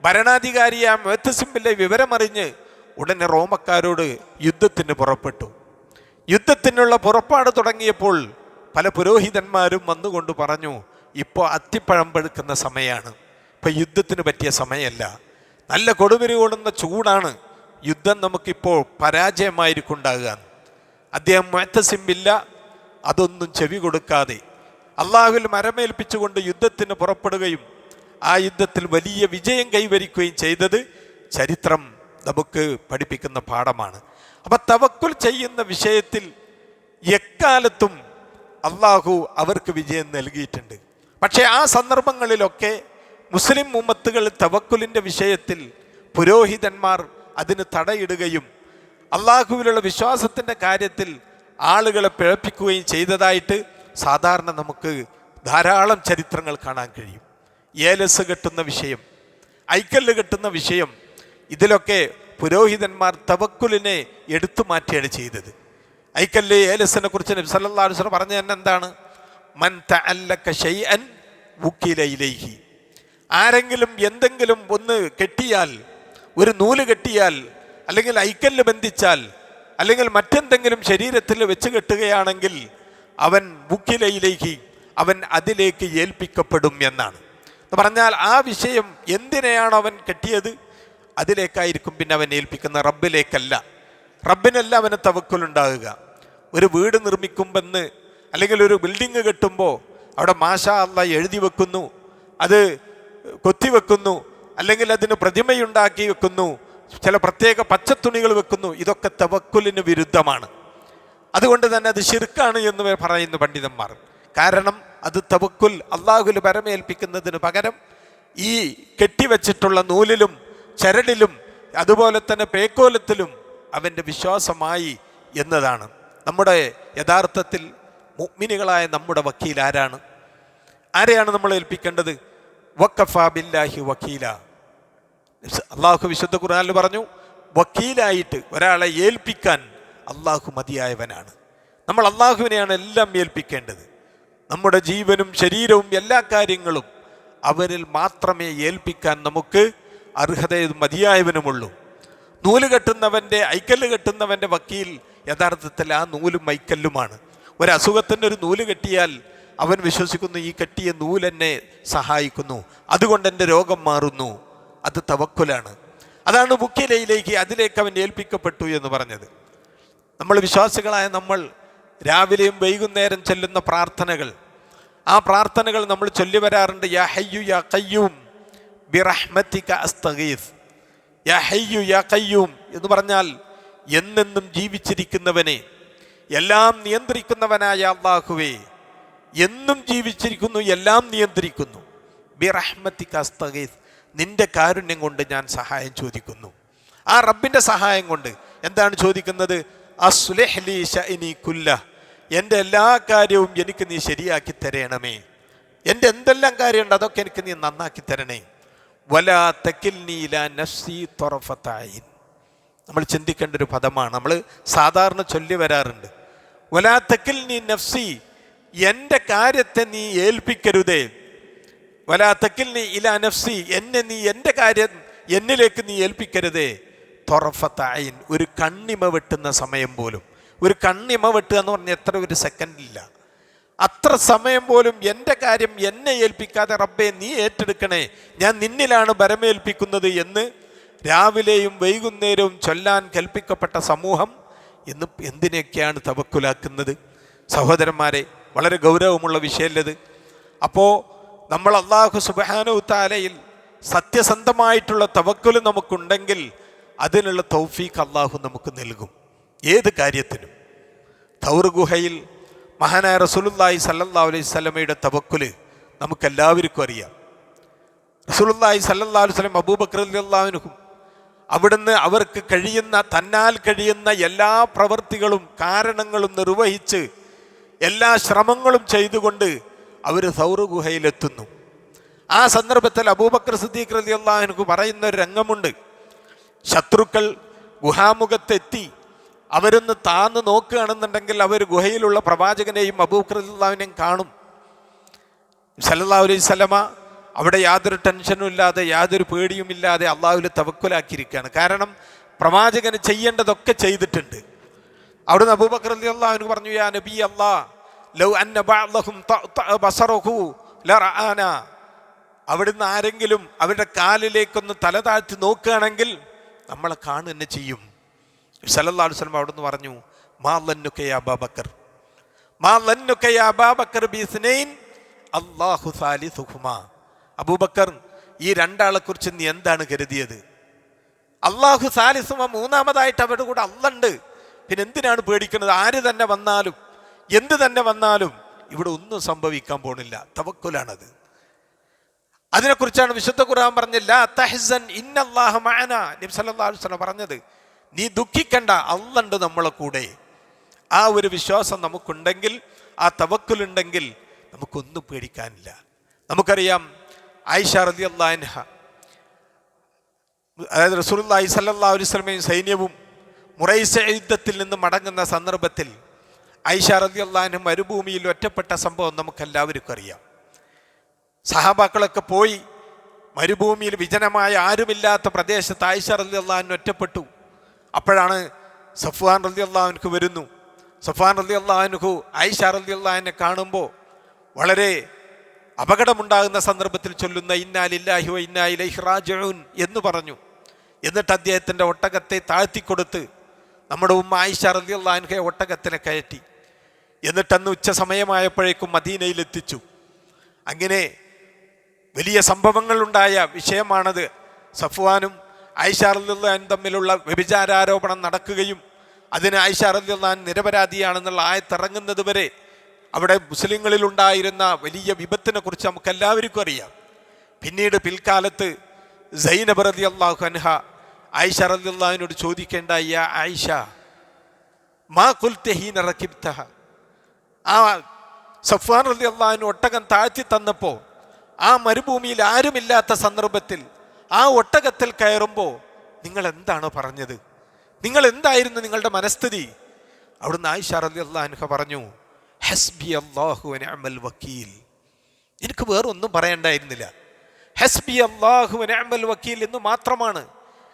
ഭരണാധികാരിയായ മുഅ്തസിം ബില്ല വിവരമറിഞ്ഞ് ഉടനെ റോമക്കാരോട് യുദ്ധത്തിന് പുറപ്പെട്ടു. യുദ്ധത്തിനുള്ള പുറപ്പാട് തുടങ്ങിയപ്പോൾ പല പുരോഹിതന്മാരും വന്നുകൊണ്ട് പറഞ്ഞു, ഇപ്പോൾ അത്തിപ്പഴം പഴുക്കുന്ന സമയമാണ്, ഇപ്പം യുദ്ധത്തിന് പറ്റിയ സമയമല്ല, നല്ല കൊടുമിരി കൊള്ളുന്ന ചൂടാണ്, യുദ്ധം നമുക്കിപ്പോൾ പരാജയമായിരിക്കും ഉണ്ടാകുക. അദ്ദേഹം മുഅ്തസിം ബില്ല അതൊന്നും ചെവി കൊടുക്കാതെ അള്ളാഹുവിൽ മരമേൽപ്പിച്ചുകൊണ്ട് യുദ്ധത്തിന് പുറപ്പെടുകയും ആ യുദ്ധത്തിൽ വലിയ വിജയം കൈവരിക്കുകയും ചെയ്തത് ചരിത്രം നമുക്ക് പഠിപ്പിക്കുന്ന പാഠമാണ്. അപ്പം തവക്കുൽ ചെയ്യുന്ന വിഷയത്തിൽ എക്കാലത്തും അള്ളാഹു അവർക്ക് വിജയം നൽകിയിട്ടുണ്ട്. പക്ഷേ ആ സന്ദർഭങ്ങളിലൊക്കെ മുസ്ലിം ഉമ്മത്തുകൾ തവക്കുലിൻ്റെ വിഷയത്തിൽ പുരോഹിതന്മാർ അതിന് തടയിടുകയും അള്ളാഹുവിലുള്ള വിശ്വാസത്തിൻ്റെ കാര്യത്തിൽ ആളുകളെ പിഴപ്പിക്കുകയും ചെയ്തതായിട്ട് സാധാരണ നമുക്ക് ധാരാളം ചരിത്രങ്ങൾ കാണാൻ കഴിയും. ഏലസ് കെട്ടുന്ന വിഷയം, ഐക്കല്ല് കെട്ടുന്ന വിഷയം, ഇതിലൊക്കെ പുരോഹിതന്മാർ തവക്കുലിനെ എടുത്തു മാറ്റിയാണ് ചെയ്തത്. ഐക്കല്ല് ഏലസിനെ കുറിച്ച് നബി സല്ലല്ലാഹു അലൈഹി വസല്ലം പറഞ്ഞ തന്നെ എന്താണ്? മൻ തഅല്ലക ശൈഅൻ വുക്കില ഇലൈഹി, ആരെങ്കിലും എന്തെങ്കിലും ഒന്ന് കെട്ടിയാൽ, ഒരു നൂല് കെട്ടിയാൽ, അല്ലെങ്കിൽ ഐക്കല്ല് ബന്ധിച്ചാൽ, അല്ലെങ്കിൽ മറ്റെന്തെങ്കിലും ശരീരത്തിൽ വെച്ച് കെട്ടുകയാണെങ്കിൽ അവൻ വുക്കിലയിലേക്ക്, അവൻ അതിലേക്ക് ഏൽപ്പിക്കപ്പെടും എന്നാണ്. എന്ന് പറഞ്ഞാൽ ആ വിഷയം എന്തിനെയാണോ അവൻ കെട്ടിയത് അതിലേക്കായിരിക്കും പിന്നെ അവൻ ഏൽപ്പിക്കുന്ന, റബ്ബിലേക്കല്ല. റബ്ബിനല്ല അവന് തവക്കുലുണ്ടാകുക. ഒരു വീട് നിർമ്മിക്കുമ്പെന്ന് അല്ലെങ്കിൽ ഒരു ബിൽഡിങ് കെട്ടുമ്പോൾ അവിടെ മാഷാ അല്ലാഹ് എഴുതി വെക്കുന്നു, അത് കൊത്തിവെക്കുന്നു, അല്ലെങ്കിൽ അതിന് പ്രതിമയുണ്ടാക്കി വെക്കുന്നു, ചില പ്രത്യേക പച്ചത്തുണികൾ വെക്കുന്നു. ഇതൊക്കെ തവക്കുലിന് വിരുദ്ധമാണ്. അതുകൊണ്ട് തന്നെ അത് ശിർക്കാണ് എന്ന് പറയുന്നു പണ്ഡിതന്മാർ. കാരണം അത് തവക്കുൽ അള്ളാഹുവിൽ പരമേൽപ്പിക്കുന്നതിന് പകരം ഈ കെട്ടിവെച്ചിട്ടുള്ള നൂലിലും ചരടിലും അതുപോലെ തന്നെ പേക്കോലത്തിലും അവൻ്റെ വിശ്വാസമായി എന്നതാണ്. നമ്മുടെ യഥാർത്ഥത്തിൽ മുഅ്മിനുകളായ നമ്മുടെ വക്കീൽ ആരാണ്? ആരെയാണ് നമ്മൾ ഏൽപ്പിക്കേണ്ടത്? വഖഫാ ബില്ലാഹി വക്കീല. അള്ളാഹു വിശുദ്ധ ഖുർആനിൽ പറഞ്ഞു, വക്കീലായിട്ട് ഒരാളെ ഏൽപ്പിക്കാൻ അള്ളാഹു മതിയായവനാണ്. നമ്മൾ അള്ളാഹുവിനെയാണ് എല്ലാം ഏൽപ്പിക്കേണ്ടത്. നമ്മുടെ ജീവനും ശരീരവും എല്ലാ കാര്യങ്ങളും അവരിൽ മാത്രമേ ഏൽപ്പിക്കാൻ നമുക്ക് അർഹതയും മതിയായവനുമുള്ളൂ. നൂല് കെട്ടുന്നവൻ്റെ, ഐക്കല്ല് കെട്ടുന്നവൻ്റെ വക്കീൽ യഥാർത്ഥത്തിൽ ആ നൂലും ഐക്കല്ലുമാണ്. ഒരസുഖത്തിൻ്റെ ഒരു നൂല് കെട്ടിയാൽ അവൻ വിശ്വസിക്കുന്നു, ഈ കെട്ടിയ നൂലെന്നെ സഹായിക്കുന്നു, അതുകൊണ്ട് എൻ്റെ രോഗം മാറുന്നു. അത് തവക്കുലാണ്. അതാണ് വുക്കിലയിലേക്ക്, അതിലേക്ക് അവൻ ഏൽപ്പിക്കപ്പെട്ടു എന്ന് പറഞ്ഞത്. നമ്മൾ വിശ്വാസികളായ നമ്മൾ രാവിലെയും വൈകുന്നേരം ചൊല്ലുന്ന പ്രാർത്ഥനകൾ, ആ പ്രാർത്ഥനകൾ നമ്മൾ ചൊല്ലി വരാറുണ്ട്. യാ ഹയ്യു യാ ഖയ്യൂം ബിറഹ്മതിക അസ്തഗീസ്. യാ ഹയ്യു യാ ഖയ്യൂം എന്ന് പറഞ്ഞാൽ എന്നെന്നും ജീവിച്ചിരിക്കുന്നവനെ, എല്ലാം നിയന്ത്രിക്കുന്നവനായ അല്ലാഹുവേ, എന്നും ജീവിച്ചിരിക്കുന്നു, എല്ലാം നിയന്ത്രിക്കുന്നു. ബിറഹ്മതിക അസ്തഗീസ്, നിന്റെ കാരുണ്യം കൊണ്ട് ഞാൻ സഹായം ചോദിക്കുന്നു. ആ റബ്ബിൻ്റെ സഹായം കൊണ്ട് എന്താണ് ചോദിക്കുന്നത്? അസ്ലിഹ് ലീ ശഅനി കുല്ലഹ്, എൻ്റെ എല്ലാ കാര്യവും എനിക്ക് നീ ശരിയാക്കി തരണമേ. എൻ്റെ എന്തെല്ലാം കാര്യമുണ്ട് അതൊക്കെ എനിക്ക് നീ നന്നാക്കി തരണേ. വലാ തകിൽനി ഇലാ നഫ്സി ത്വറഫത ഐൻ. നമ്മൾ ചിന്തിക്കേണ്ട ഒരു പദമാണ്, നമ്മൾ സാധാരണ ചൊല്ലി വരാറുണ്ട്. വലാ തകിൽനി നഫ്സി, എൻ്റെ കാര്യത്തെ നീ ഏൽപ്പിക്കരുതേ. വലാ തകിൽനി ഇലാ നഫ്സി, എന്നെ നീ എൻ്റെ കാര്യം എന്നിലേക്ക് നീ ഏൽപ്പിക്കരുതേ. ത്വറഫത ഐൻ, ഒരു കണ്ണിമ വെട്ടുന്ന സമയം പോലും. ഒരു കണ്ണിമ വെട്ടുക എന്ന് പറഞ്ഞാൽ എത്ര ഒരു സെക്കൻഡില്ല, അത്ര സമയം പോലും എൻ്റെ കാര്യം എന്നെ ഏൽപ്പിക്കാതെ റബ്ബേ നീ ഏറ്റെടുക്കണേ, ഞാൻ നിന്നിലാണ് ബരമേൽപ്പിക്കുന്നത് എന്ന് രാവിലെയും വൈകുന്നേരവും ചൊല്ലാൻ കൽപ്പിക്കപ്പെട്ട സമൂഹം ഇന്ന് എന്തിനൊക്കെയാണ് തവക്കുലാക്കുന്നത്? സഹോദരന്മാരെ, വളരെ ഗൗരവമുള്ള വിഷയമല്ലത്. അപ്പോൾ നമ്മൾ അല്ലാഹു സുബ്ഹാനഹു തആലയിൽ സത്യസന്ധമായിട്ടുള്ള തവക്കുൽ നമുക്കുണ്ടെങ്കിൽ അതിനുള്ള തൗഫീഖ് അല്ലാഹു നമുക്ക് നൽകും. ഏത് കാര്യത്തിനും. തൗർ ഗുഹയിൽ മഹാനായ റസൂലുള്ളാഹി സ്വല്ലല്ലാഹു അലൈഹി വസല്ലമയുടെ തവക്കുൽ നമുക്കെല്ലാവർക്കും അറിയാം. റസൂലുള്ളാഹി സ്വല്ലല്ലാഹു അലൈഹി വസല്ലം അബൂബക്കർ റളിയല്ലാഹു അൻഹു അവിടുന്ന് അവർക്ക് കഴിയുന്ന, തന്നാൽ കഴിയുന്ന എല്ലാ പ്രവൃത്തികളും കാരണങ്ങളും നിർവഹിച്ച് എല്ലാ ശ്രമങ്ങളും ചെയ്തുകൊണ്ട് അവർ തൗർ ഗുഹയിലെത്തുന്നു. ആ സന്ദർഭത്തിൽ അബൂബക്കർ സിദ്ദീഖ് റളിയല്ലാഹു അൻഹു പറയുന്ന ഒരു രംഗമുണ്ട്. ശത്രുക്കൾ ഗുഹാമുഖത്തെത്തി അവരൊന്ന് താന്ന് നോക്കുകയാണെന്നുണ്ടെങ്കിൽ അവർ ഗുഹയിലുള്ള പ്രവാചകനെയും അബൂബക്കർ റളിയല്ലാഹുവിനെയും കാണും. സല്ലല്ലാഹു അലൈഹി വസല്ലമ അവിടെ യാതൊരു ടെൻഷനും ഇല്ലാതെ, യാതൊരു പേടിയുമില്ലാതെ അള്ളാഹുവിൽ തവക്കുലാക്കിയിരിക്കുകയാണ്. കാരണം പ്രവാചകന് ചെയ്യേണ്ടതൊക്കെ ചെയ്തിട്ടുണ്ട്. അവിടുന്ന് അബൂബക്കർ റളിയല്ലാഹു അൻഹു പറഞ്ഞു, യാ നബി അല്ലാഹ് ലൗ അന്ന ബഅദഹും ബസറഹു ലറആന. അവിടുന്ന് ആരെങ്കിലും അവരുടെ കാലിലേക്കൊന്ന് തല താഴ്ത്തി നോക്കുകയാണെങ്കിൽ നമ്മളെ കാണുക തന്നെ ചെയ്യും. സല്ലല്ലാഹു അലൈഹി വസല്ലം അവിടുന്ന് പറഞ്ഞു, മാ ലന്നുക യാ അബൂബക്കർ, മാ ലന്നുക യാ അബൂബക്കർ ബിസ്നൈൻ അല്ലാഹു സാലിസുഹുമാ. അബൂബക്കർ, ഈ രണ്ടാളെ കുറിച്ച് നീ എന്താണ് കരുതിയത്? അല്ലാഹു സാലിസുഹുമാ, മൂന്നാമതായിട്ട് അവരുടെ കൂടെ അള്ളണ്ട്. പിന്നെ എന്തിനാണ് പേടിക്കുന്നത്? ആര് തന്നെ വന്നാലും എന്ത് തന്നെ വന്നാലും ഇവിടെ ഒന്നും സംഭവിക്കാൻ പോണില്ല. തവക്കുലാണത്. അതിനെക്കുറിച്ചാണ് വിശുദ്ധ ഖുർആൻ പറഞ്ഞത്, ലാ തഹ്സൻ ഇന്നല്ലാഹ മഅനാ. നബി സല്ലല്ലാഹു അലൈഹി വസല്ലം പറഞ്ഞത്, നീ ദുഃഖിക്കണ്ട, അള്ളണ്ട് നമ്മളെ കൂടെ. ആ ഒരു വിശ്വാസം നമുക്കുണ്ടെങ്കിൽ, ആ തവക്കുലുണ്ടെങ്കിൽ നമുക്കൊന്നും പേടിക്കാനില്ല. നമുക്കറിയാം ആയിഷ റളിയല്ലാഹു അൻഹ, അതായത് റസൂലുള്ളാഹി സ്വല്ലല്ലാഹു അലൈഹി വസല്ലമയും സൈന്യവും മുറൈസ യുദ്ധത്തിൽ നിന്ന് മടങ്ങുന്ന സന്ദർഭത്തിൽ ആയിഷ റളിയല്ലാഹു അൻഹ മരുഭൂമിയിൽ ഒറ്റപ്പെട്ട സംഭവം നമുക്കെല്ലാവർക്കും അറിയാം. സഹാബാക്കളൊക്കെ പോയി മരുഭൂമിയിൽ വിജനമായ ആരുമില്ലാത്ത പ്രദേശത്ത് ആയിഷ റളിയല്ലാഹു അൻഹ ഒറ്റപ്പെട്ടു. അപ്പോഴാണ് സഫ്വാൻ റളിയല്ലാഹു അൻഹു വരുന്നു. സഫ്വാൻ റളിയല്ലാഹു അൻഹു ആയിഷ റളിയല്ലാഹു അൻഹയെ കാണുമ്പോൾ വളരെ അപകടമുണ്ടാകുന്ന സന്ദർഭത്തിൽ ചൊല്ലുന്ന ഇന്നാ ലില്ലാഹി വ ഇന്നാ ഇലൈഹി റാജിഊൻ എന്ന് പറഞ്ഞു. എന്നിട്ട് അദ്ദേഹത്തിൻ്റെ ഒട്ടകത്തെ താഴ്ത്തിക്കൊടുത്ത് നമ്മുടെ ഉമ്മ ആയിഷ റളിയല്ലാഹു അൻഹയെ ഒട്ടകത്തിനെ കയറ്റി. എന്നിട്ടന്ന് ഉച്ച സമയമായപ്പോഴേക്കും മദീനയിലെത്തിച്ചു. അങ്ങനെ വലിയ സംഭവങ്ങളുണ്ടായ വിഷയമാണത്. സഫ്വാനും ആയിഷ റളിയല്ലാഹു അൻഹ തമ്മിലുള്ള വ്യഭിചാരാരോപണം നടക്കുകയും അതിന് ആയിഷ റളിയല്ലാഹു അൻഹ നിരപരാധിയാണെന്നുള്ള ആയത്തിറങ്ങുന്നത് വരെ അവിടെ മുസ്ലിങ്ങളിലുണ്ടായിരുന്ന വലിയ വിപത്തിനെ കുറിച്ച് നമുക്ക് എല്ലാവർക്കും അറിയാം. പിന്നീട് പിൽക്കാലത്ത് സൈനബ് റളിയല്ലാഹു അൻഹ ആയിഷ റളിയല്ലാഹു അൻഹയോട് ചോദിക്കേണ്ടായി, യാ ആയിഷ മാ ഖുൽത ഹീന റകിബ്തഹ. ആ സഫ്വാൻ റളിയല്ലാഹു അൻഹു ഒട്ടകം താഴ്ത്തി തന്നപ്പോൾ ആ മരുഭൂമിയിൽ ആരുമില്ലാത്ത സന്ദർഭത്തിൽ ആ ഒട്ടകത്തിൽ കയറുമ്പോൾ നിങ്ങൾ എന്താണ് പറഞ്ഞത്? നിങ്ങൾ എന്തായിരുന്നു നിങ്ങളുടെ മനസ്ഥിതി? അവിടുന്ന് ആയിഷ റളിയല്ലാഹു അൻഹ പറഞ്ഞു, ഹസ്ബി അല്ലാഹു വ നിഅമൽ വക്കീൽ. എനിക്ക് വേറൊന്നും പറയണ്ടായിരുന്നില്ല. ഹസ്ബി അല്ലാഹു വ നിഅമൽ വക്കീൽ എന്ന് മാത്രമാണ്.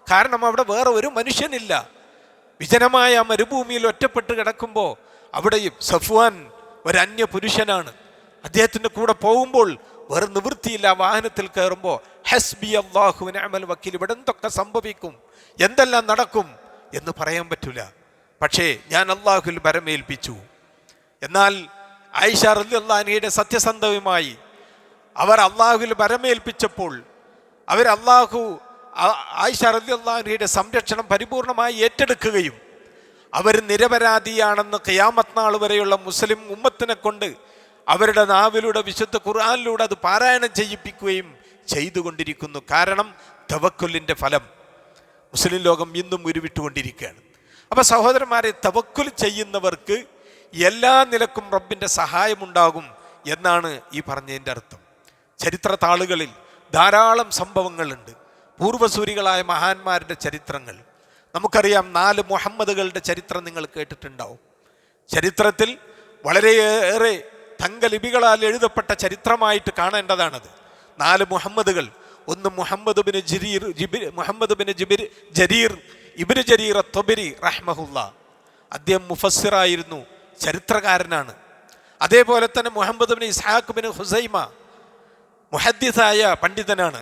കാരണം അവിടെ വേറെ ഒരു മനുഷ്യനില്ല. വിജനമായ മരുഭൂമിയിൽ ഒറ്റപ്പെട്ട് കിടക്കുമ്പോൾ അവിടെയും സഫ്വാൻ ഒരു അന്യ പുരുഷനാണ്. അദ്ദേഹത്തിൻ്റെ കൂടെ പോകുമ്പോൾ വേറെ നിവൃത്തിയില്ല. വാഹനത്തിൽ കയറുമ്പോൾ ഹസ്ബി അല്ലാഹു വ നിഅമൽ വക്കീൽ, ഇവിടെ എന്തൊക്കെ സംഭവിക്കും, എന്തെല്ലാം നടക്കും എന്ന് പറയാൻ പറ്റൂല. പക്ഷേ ഞാൻ അള്ളാഹുവിൽ ഭരമേൽപ്പിച്ചു. എന്നാൽ ആയിഷ റളിയല്ലാഹു അൻഹയുടെ സത്യസന്ധവുമായി അവർ അള്ളാഹുവിൽ ഭരമേൽപ്പിച്ചപ്പോൾ ആയിഷ റളിയല്ലാഹു അൻഹയുടെ സംരക്ഷണം പരിപൂർണമായി ഏറ്റെടുക്കുകയും അവർ നിരപരാധിയാണെന്ന് ഖിയാമത്ത് നാൾ വരെയുള്ള മുസ്ലിം ഉമ്മത്തിനെ കൊണ്ട് അവരുടെ നാവിലൂടെ വിശുദ്ധ ഖുർആനിലൂടെ അത് പാരായണം ചെയ്യിപ്പിക്കുകയും ചെയ്തുകൊണ്ടിരിക്കുന്നു. കാരണം തവക്കുലിൻ്റെ ഫലം മുസ്ലിം ലോകം ഇന്നും ഉരുവിട്ടുകൊണ്ടിരിക്കുകയാണ്. അപ്പോൾ സഹോദരന്മാരെ, തവക്കുൽ ചെയ്യുന്നവർക്ക് എല്ലാ നിലക്കും റബ്ബിൻ്റെ സഹായമുണ്ടാകും എന്നാണ് ഈ പറഞ്ഞതിൻ്റെ അർത്ഥം. ചരിത്ര താളുകളിൽ ധാരാളം സംഭവങ്ങളുണ്ട്. പൂർവസൂരികളായ മഹാന്മാരുടെ ചരിത്രങ്ങൾ നമുക്കറിയാം. 4 മുഹമ്മദുകളുടെ ചരിത്രം നിങ്ങൾ കേട്ടിട്ടുണ്ടാവും. ചരിത്രത്തിൽ വളരെയേറെ തങ്കലിപികളാൽ എഴുതപ്പെട്ട ചരിത്രമായിട്ട് കാണേണ്ടതാണത്. 4 മുഹമ്മദുകൾ. ഒന്ന് മുഹമ്മദ് ബിൻ ജരീർ ഇബ്നു ജരീർ അത്വബരി റഹ്മഹുല്ലാ. അദ്ദേഹം മുഫസ്സിറായിരുന്നു, ചരിത്രകാരനാണ്. അതേപോലെ തന്നെ മുഹമ്മദ് ബിൻ ഇസ്ഹാഖ് ബിൻ ഹുസൈമ മുഹദ്ദിസായ പണ്ഡിതനാണ്.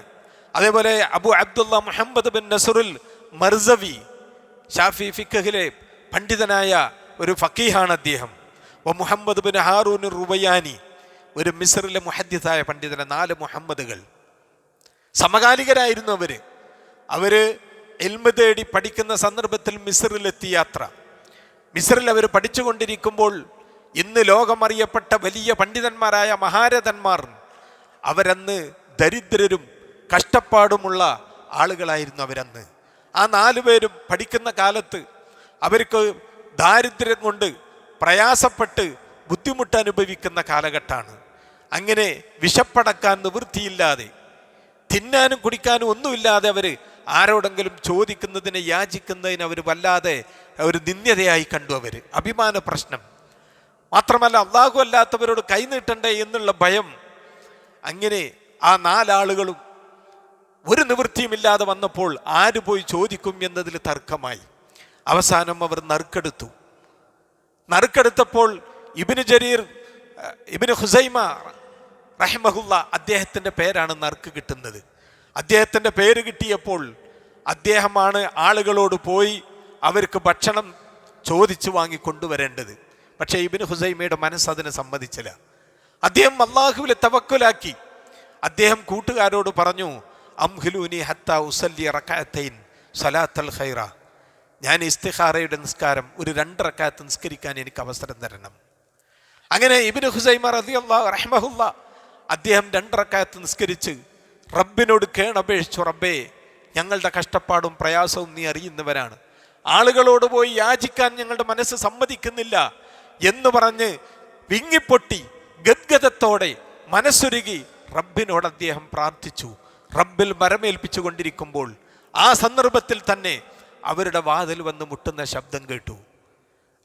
അതേപോലെ അബു അബ്ദുള്ള മുഹമ്മദ് ബിൻ നസറുൽ മർസവി ഷാഫി ഫിഖഹിലെ പണ്ഡിതനായ ഒരു ഫക്കീഹാണ് അദ്ദേഹം. മുഹമ്മദ് ബിൻ ഹാറൂൻ റുബയാനി ഒരു മിസ്റിലെ മുഹദ്ദിസായ പണ്ഡിതന. 4 മുഹമ്മദുകൾ സമകാലികരായിരുന്നു. അവര് ഇൽമ് തേടി പഠിക്കുന്ന സന്ദർഭത്തിൽ മിസ്റിലെത്തി യാത്ര. മിസ്റിൽ അവർ പഠിച്ചുകൊണ്ടിരിക്കുമ്പോൾ ഇന്ന് ലോകമറിയപ്പെട്ട വലിയ പണ്ഡിതന്മാരായ മഹാരഥന്മാർ അവരന്ന് ദരിദ്രരും കഷ്ടപ്പാടുമുള്ള ആളുകളായിരുന്നു അവരന്ന്. ആ 4 പേരും പഠിക്കുന്ന കാലത്ത് അവർക്ക് ദാരിദ്ര്യം കൊണ്ട് പ്രയാസപ്പെട്ട് ബുദ്ധിമുട്ട് അനുഭവിക്കുന്ന കാലഘട്ടമാണ്. അങ്ങനെ വിശപ്പടക്കാൻ നിവൃത്തിയില്ലാതെ, തിന്നാനും കുടിക്കാനും ഒന്നുമില്ലാതെ അവർ ആരോടെങ്കിലും ചോദിക്കുന്നതിനെ, യാചിക്കുന്നതിന് അവർ വല്ലാതെ ഒരു നിന്ദ്യതയായി കണ്ടു. അഭിമാന പ്രശ്നം മാത്രമല്ല, അള്ളാഹു അല്ലാത്തവരോട് കൈനീട്ടണ്ടേ എന്നുള്ള ഭയം. അങ്ങനെ ആ 4 ആളുകളും ഒരു നിവൃത്തിയുമില്ലാതെ വന്നപ്പോൾ ആര് പോയി ചോദിക്കും എന്നതിൽ തർക്കമായി. അവസാനം അവർ നറുക്കെടുത്തപ്പോൾ ഇബ്നു ഹുസൈമ റഹിമഹുല്ല അദ്ദേഹത്തിൻ്റെ പേരാണ് നറുക്ക് കിട്ടുന്നത്. അദ്ദേഹത്തിൻ്റെ പേര് കിട്ടിയപ്പോൾ അദ്ദേഹമാണ് ആളുകളോട് പോയി അവർക്ക് ഭക്ഷണം ചോദിച്ചു വാങ്ങിക്കൊണ്ടുവരേണ്ടത്. പക്ഷേ ഇബ്നു ഹുസൈമയുടെ മനസ്സ് അതിനെ സമ്മതിച്ചില്ല. അദ്ദേഹം അല്ലാഹുവിൽ തവക്കുലാക്കി. അദ്ദേഹം കൂട്ടുകാരോട് പറഞ്ഞു, അംഹിലൂനി ഹത്താ ഉസല്ലി റകഅത്തൈൻ സലാത്തൽ ഖൈറ. ഞാൻ ഇസ്തിഖാറയുടെ നിസ്കാരം ഒരു 2 റക്അത്ത് നിസ്കരിക്കാൻ എനിക്ക് അവസരം തരണം. അങ്ങനെ ഇബ്നു ഹുസൈമ റളിയല്ലാഹു റഹ്മഹുല്ല അദ്ദേഹം 2 റക്അത്ത് നിസ്കരിച്ച് റബ്ബിനോട് കേണപേക്ഷിച്ചു, റബ്ബേ, ഞങ്ങളുടെ കഷ്ടപ്പാടും പ്രയാസവും നീ അറിയുന്നവരാണ്, ആളുകളോട് പോയി യാചിക്കാൻ ഞങ്ങളുടെ മനസ്സ് സമ്മതിക്കുന്നില്ല എന്ന് പറഞ്ഞ് വിങ്ങിപ്പൊട്ടി ഗദ്ഗദത്തോടെ മനസ്സുരുകി റബ്ബിനോട് അദ്ദേഹം പ്രാർത്ഥിച്ചു. റബ്ബിൽ മരമേൽപ്പിച്ചു കൊണ്ടിരിക്കുമ്പോൾ ആ സന്ദർഭത്തിൽ തന്നെ അവരുടെ വാതിൽ വന്ന് മുട്ടുന്ന ശബ്ദം കേട്ടു.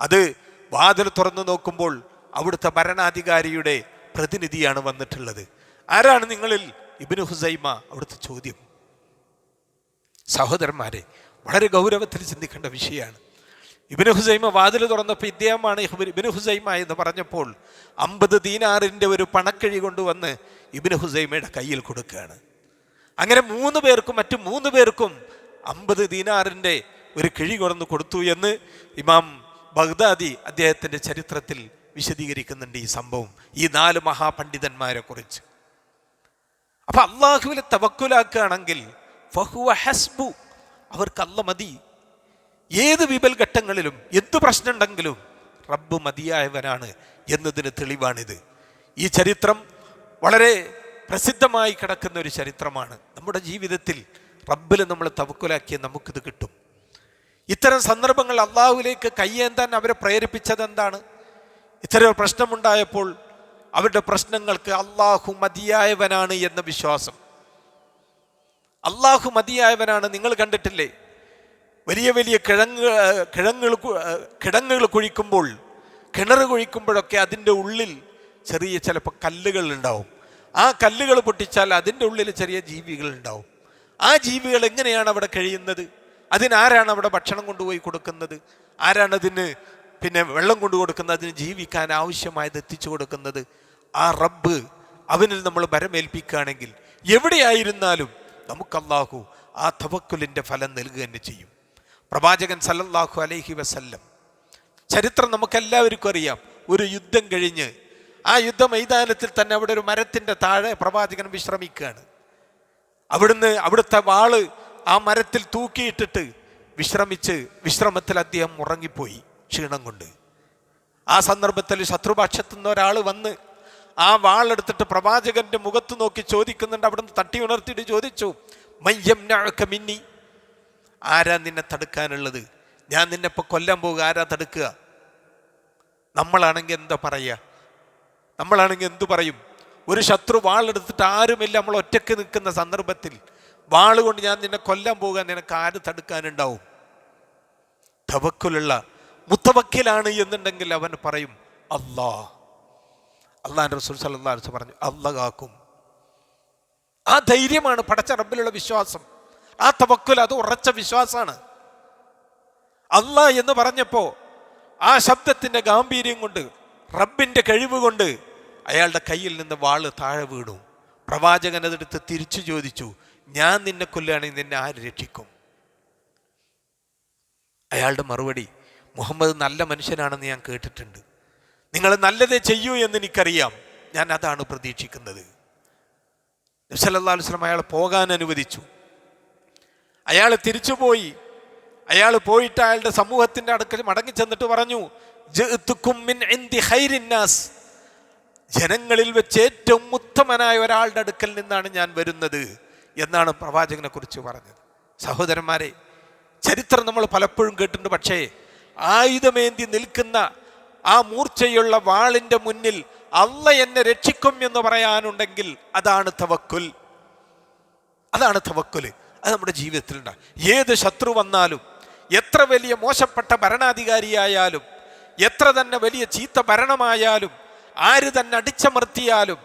അത് വാതിൽ തുറന്നു നോക്കുമ്പോൾ അവിടുത്തെ ഭരണാധികാരിയുടെ പ്രതിനിധിയാണ് വന്നിട്ടുള്ളത്. ആരാണ് നിങ്ങളിൽ? ഇബ്നു ഹുസൈമ. അവിടുത്തെ ചോദ്യം സഹോദരന്മാരെ വളരെ ഗൗരവത്തിൽ ചിന്തിക്കേണ്ട വിഷയമാണ്. ഇബ്നു ഹുസൈമ വാതിൽ തുറന്നപ്പോൾ ഇദ്ദേഹമാണ് ഇബ്നു ഹുസൈമ എന്ന് പറഞ്ഞപ്പോൾ 50 ദീനാറിൻ്റെ ഒരു പണക്കിഴി കൊണ്ടുവന്ന് ഇബ്നു ഹുസൈമയുടെ കയ്യിൽ കൊടുക്കുകയാണ്. അങ്ങനെ 3 പേർക്കും മറ്റു 3 പേർക്കും 50 ദീനാറിൻ്റെ ഒരു കിഴി കൊണ്ടു കൊടുത്തു എന്ന് ഇമാം ബഗ്ദാദി അദ്ദേഹത്തിൻ്റെ ചരിത്രത്തിൽ വിശദീകരിക്കുന്നുണ്ട് ഈ സംഭവം, ഈ 4 മഹാപണ്ഡിതന്മാരെ കുറിച്ച്. അപ്പൊ അള്ളാഹുവിൽ തവക്കുലാക്കുകയാണെങ്കിൽ ഫഹുവ ഹസ്ബു, അവർക്ക് അല്ല മതി. ഏത് വിപൽ ഘട്ടങ്ങളിലും എന്ത് പ്രശ്നമുണ്ടെങ്കിലും റബ്ബ് മതിയായവനാണ് എന്നതിന് തെളിവാണിത്. ഈ ചരിത്രം വളരെ പ്രസിദ്ധമായി കിടക്കുന്ന ഒരു ചരിത്രമാണ്. നമ്മുടെ ജീവിതത്തിൽ റബ്ബിൽ നമ്മൾ തവക്കുലാക്കിയ നമുക്കിത് കിട്ടും. ഇത്തരം സന്ദർഭങ്ങൾ അള്ളാഹുവിലേക്ക് കയ്യേന്താൻ അവരെ പ്രേരിപ്പിച്ചത് എന്താണ്? ഇത്തരം പ്രശ്നമുണ്ടായപ്പോൾ അവരുടെ പ്രശ്നങ്ങൾക്ക് അള്ളാഹു മതിയായവനാണ് എന്ന വിശ്വാസം. അള്ളാഹു മതിയായവനാണ്. നിങ്ങൾ കണ്ടിട്ടില്ലേ, വലിയ വലിയ കിടങ്ങുകൾ കുഴിക്കുമ്പോൾ, കിണർ കുഴിക്കുമ്പോഴൊക്കെ അതിൻ്റെ ഉള്ളിൽ ചെറിയ ചിലപ്പോൾ കല്ലുകൾ ഉണ്ടാവും. ആ കല്ലുകൾ പൊട്ടിച്ചാൽ അതിൻ്റെ ഉള്ളിൽ ചെറിയ ജീവികൾ ഉണ്ടാവും. ആ ജീവികൾ എങ്ങനെയാണ് അവിടെ കഴിയുന്നത്? അതിനാരാണ് അവിടെ ഭക്ഷണം കൊണ്ടുപോയി കൊടുക്കുന്നത്? ആരാണ് അതിന് വെള്ളം കൊണ്ടു കൊടുക്കുന്നത്? അതിന് ജീവിക്കാൻ ആവശ്യമായത് എത്തിച്ചു കൊടുക്കുന്നത്? ആ റബ്ബ്. അവനിൽ നമ്മൾ ഭരമേൽപ്പിക്കുകയാണെങ്കിൽ എവിടെയായിരുന്നാലും നമുക്ക് അല്ലാഹു ആ തവക്കുലിൻ്റെ ഫലം നൽകുക തന്നെ ചെയ്യും. പ്രവാചകൻ സല്ലല്ലാഹു അലൈഹി വസല്ലം ചരിത്രം നമുക്കെല്ലാവർക്കും അറിയാം. ഒരു യുദ്ധം കഴിഞ്ഞ് ആ യുദ്ധ മൈതാനത്തിൽ തന്നെ അവിടെ ഒരു മരത്തിൻ്റെ താഴെ പ്രവാചകൻ വിശ്രമിക്കുകയാണ്. അവിടുത്തെ വാള് ആ മരത്തിൽ തൂക്കിയിട്ടിട്ട് വിശ്രമത്തിൽ അദ്ദേഹം ഉറങ്ങിപ്പോയി ക്ഷീണം കൊണ്ട്. ആ സന്ദർഭത്തിൽ ശത്രുപക്ഷത്തു നിന്ന് ഒരാൾ വന്ന് ആ വാളെടുത്തിട്ട് പ്രവാചകന്റെ മുഖത്ത് നോക്കി ചോദിക്കുന്നുണ്ട്. അവിടുന്ന് തട്ടി ഉണർത്തിയിട്ട് ചോദിച്ചു, മയ്യംനഅക മിന്നി, ആരാ നിന്നെ തടുക്കാനുള്ളത്? ഞാൻ നിന്നെ ഇപ്പൊ കൊല്ലാൻ പോകുക, ആരാ തടുക്കുക? നമ്മളാണെങ്കിൽ എന്താ പറയുക? നമ്മളാണെങ്കിൽ എന്തു പറയും? ഒരു ശത്രു വാളെടുത്തിട്ട് ആരുമില്ല, നമ്മൾ ഒറ്റയ്ക്ക് നിൽക്കുന്ന സന്ദർഭത്തിൽ വാളുകൊണ്ട് ഞാൻ നിന്നെ കൊല്ലാൻ പോകാൻ നിനക്ക് ആര് തടുക്കാനുണ്ടാവും? തവക്കുലുള്ള മുത്തവക്കിലാണ് എന്നുണ്ടെങ്കിൽ അവൻ പറയും അള്ളാഹ് റസൂൽ സല്ലല്ലാഹു അലൈഹി വസല്ലം പറഞ്ഞു, അള്ളാഹ് കാക്കും. ആ ധൈര്യമാണ് പടച്ച റബ്ബിലുള്ള വിശ്വാസം. ആ തവക്കുൽ അത് ഉറച്ച വിശ്വാസമാണ്. അള്ളാഹ് എന്ന് പറഞ്ഞപ്പോ ആ ശബ്ദത്തിന്റെ ഗാംഭീര്യം കൊണ്ട്, റബ്ബിന്റെ കഴിവ് കൊണ്ട് അയാളുടെ കയ്യിൽ നിന്ന് വാള് താഴെ വീണു. പ്രവാചകൻ അതെടുത്ത് തിരിച്ചു ചോദിച്ചു, ഞാൻ നിന്നെ കൊല്ലുകയാണെങ്കിൽ നിന്നെ ആര് രക്ഷിക്കും? അയാളുടെ മറുപടി, മുഹമ്മദ് നല്ല മനുഷ്യനാണെന്ന് ഞാൻ കേട്ടിട്ടുണ്ട്, നിങ്ങൾ നല്ലതേ ചെയ്യൂ എന്ന് എനിക്കറിയാം, ഞാൻ അതാണ് പ്രതീക്ഷിക്കുന്നത്. നബി സല്ലല്ലാഹു അലൈഹി വസല്ലം അയാളെ പോകാൻ അനുവദിച്ചു. അയാൾ തിരിച്ചുപോയി. അയാൾ പോയിട്ട് അയാളുടെ സമൂഹത്തിന്റെ അടുക്കൽ മടങ്ങി ചെന്നിട്ട് പറഞ്ഞു, ജിഅ്തുകും മിൻ ഇൻദി ഖൈരിൻ നാസ്, ജനങ്ങളിൽ വെച്ച് ഏറ്റവും ഉത്തമനായ ഒരാളുടെ അടുക്കൽ നിന്നാണ് ഞാൻ വരുന്നത് എന്നാണ് പ്രവാചകനെ കുറിച്ച് പറഞ്ഞത്. സഹോദരന്മാരെ, ചരിത്രം നമ്മൾ പലപ്പോഴും കേട്ടിട്ടുണ്ട്. പക്ഷേ ആയുധമേന്തി നിൽക്കുന്ന ആ മൂർച്ചയുള്ള വാളിന്റെ മുന്നിൽ അള്ളാഹ് എന്നെ രക്ഷിക്കും എന്ന് പറയാനുണ്ടെങ്കിൽ അതാണ് തവക്കുൽ. അതാണ് തവക്കുൽ. അത് നമ്മുടെ ജീവിതത്തിലുണ്ടാകും. ഏത് ശത്രു വന്നാലും, എത്ര വലിയ മോശപ്പെട്ട ഭരണാധികാരിയായാലും, എത്ര തന്നെ വലിയ ചീത്ത ഭരണമായാലും, ആര് തന്നെ അടിച്ചമർത്തിയാലും,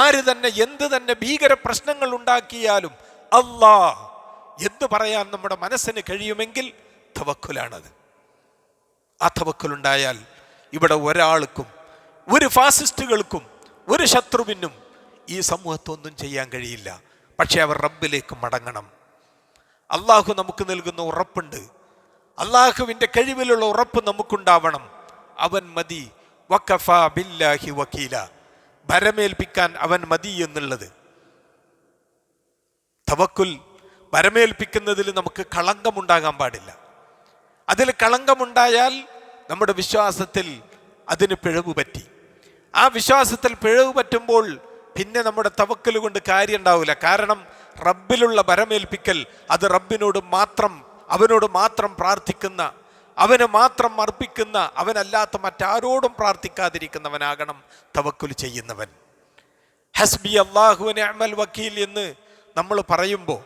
ആര് തന്നെ എന്ത് തന്നെ ഭീകര പ്രശ്നങ്ങൾ ഉണ്ടാക്കിയാലും അല്ലാഹ് എന്ന് പറയാൻ നമ്മുടെ മനസ്സിന് കഴിയുമെങ്കിൽ തവക്കുലാണത്. ആ തവക്കുലുണ്ടായാൽ ഇവിടെ ഒരാൾക്കും, ഒരു ഫാസിസ്റ്റുകൾക്കും, ഒരു ശത്രുവിനും ഈ സമൂഹത്തൊന്നും ചെയ്യാൻ കഴിയില്ല. പക്ഷെ അവർ റബ്ബിലേക്ക് മടങ്ങണം. അള്ളാഹു നമുക്ക് നൽകുന്ന ഉറപ്പുണ്ട്. അള്ളാഹുവിൻ്റെ കഴിവിലുള്ള ഉറപ്പ് നമുക്കുണ്ടാവണം. അവൻ മതി, വഖഫാ ബില്ലാഹി വക്കീല, ഭരമേൽപ്പിക്കാൻ അവൻ മതി എന്നുള്ളത്. തവക്കുൽ ഭരമേൽപ്പിക്കുന്നതിൽ നമുക്ക് കളങ്കമുണ്ടാകാൻ പാടില്ല. അതിൽ കളങ്കമുണ്ടായാൽ നമ്മുടെ വിശ്വാസത്തിൽ അതിന് പിഴവ് പറ്റി. ആ വിശ്വാസത്തിൽ പിഴവ് പറ്റുമ്പോൾ പിന്നെ നമ്മുടെ തവക്കുൽ കൊണ്ട് കാര്യം ഉണ്ടാവില്ല. കാരണം റബ്ബിലുള്ള ഭരമേൽപ്പിക്കൽ അത് റബ്ബിനോട് മാത്രം, അവനോട് മാത്രം പ്രാർത്ഥിക്കുന്ന, അവന് മാത്രം അർപ്പിക്കുന്ന, അവനല്ലാത്ത മറ്റാരോടും പ്രാർത്ഥിക്കാതിരിക്കുന്നവനാകണം തവക്കുൽ ചെയ്യുന്നവൻ. ഹസ്ബി അല്ലാഹു വനിഅമൽ വക്കീൽ എന്ന് നമ്മൾ പറയുമ്പോൾ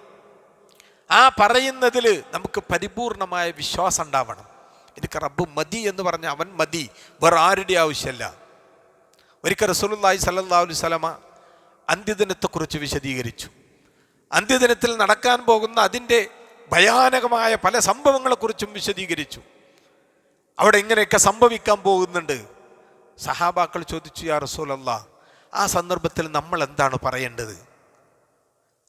ആ പറയുന്നതിൽ നമുക്ക് പരിപൂർണമായ വിശ്വാസം ഉണ്ടാവണം. എനിക്ക് റബ്ബ് മതി എന്ന് പറഞ്ഞ അവൻ മതി, വേറെ ആരുടെ ആവശ്യമല്ല. ഒരിക്കൽ റസൂലുള്ളാഹി സ്വല്ലല്ലാഹു അലൈഹി വസല്ലമ അന്ത്യദിനത്തെക്കുറിച്ച് വിശദീകരിച്ചു. അന്ത്യദിനത്തിൽ നടക്കാൻ പോകുന്ന അതിൻ്റെ ഭയാനകമായ പല സംഭവങ്ങളെക്കുറിച്ചും വിശദീകരിച്ചു. അവിടെ ഇങ്ങനെയൊക്കെ സംഭവിക്കാൻ പോകുന്നുണ്ട്. സഹാബാക്കൾ ചോദിച്ചു, യാ റസൂലല്ലാഹ്, ആ സന്ദർഭത്തിൽ നമ്മൾ എന്താണ് പറയേണ്ടത്?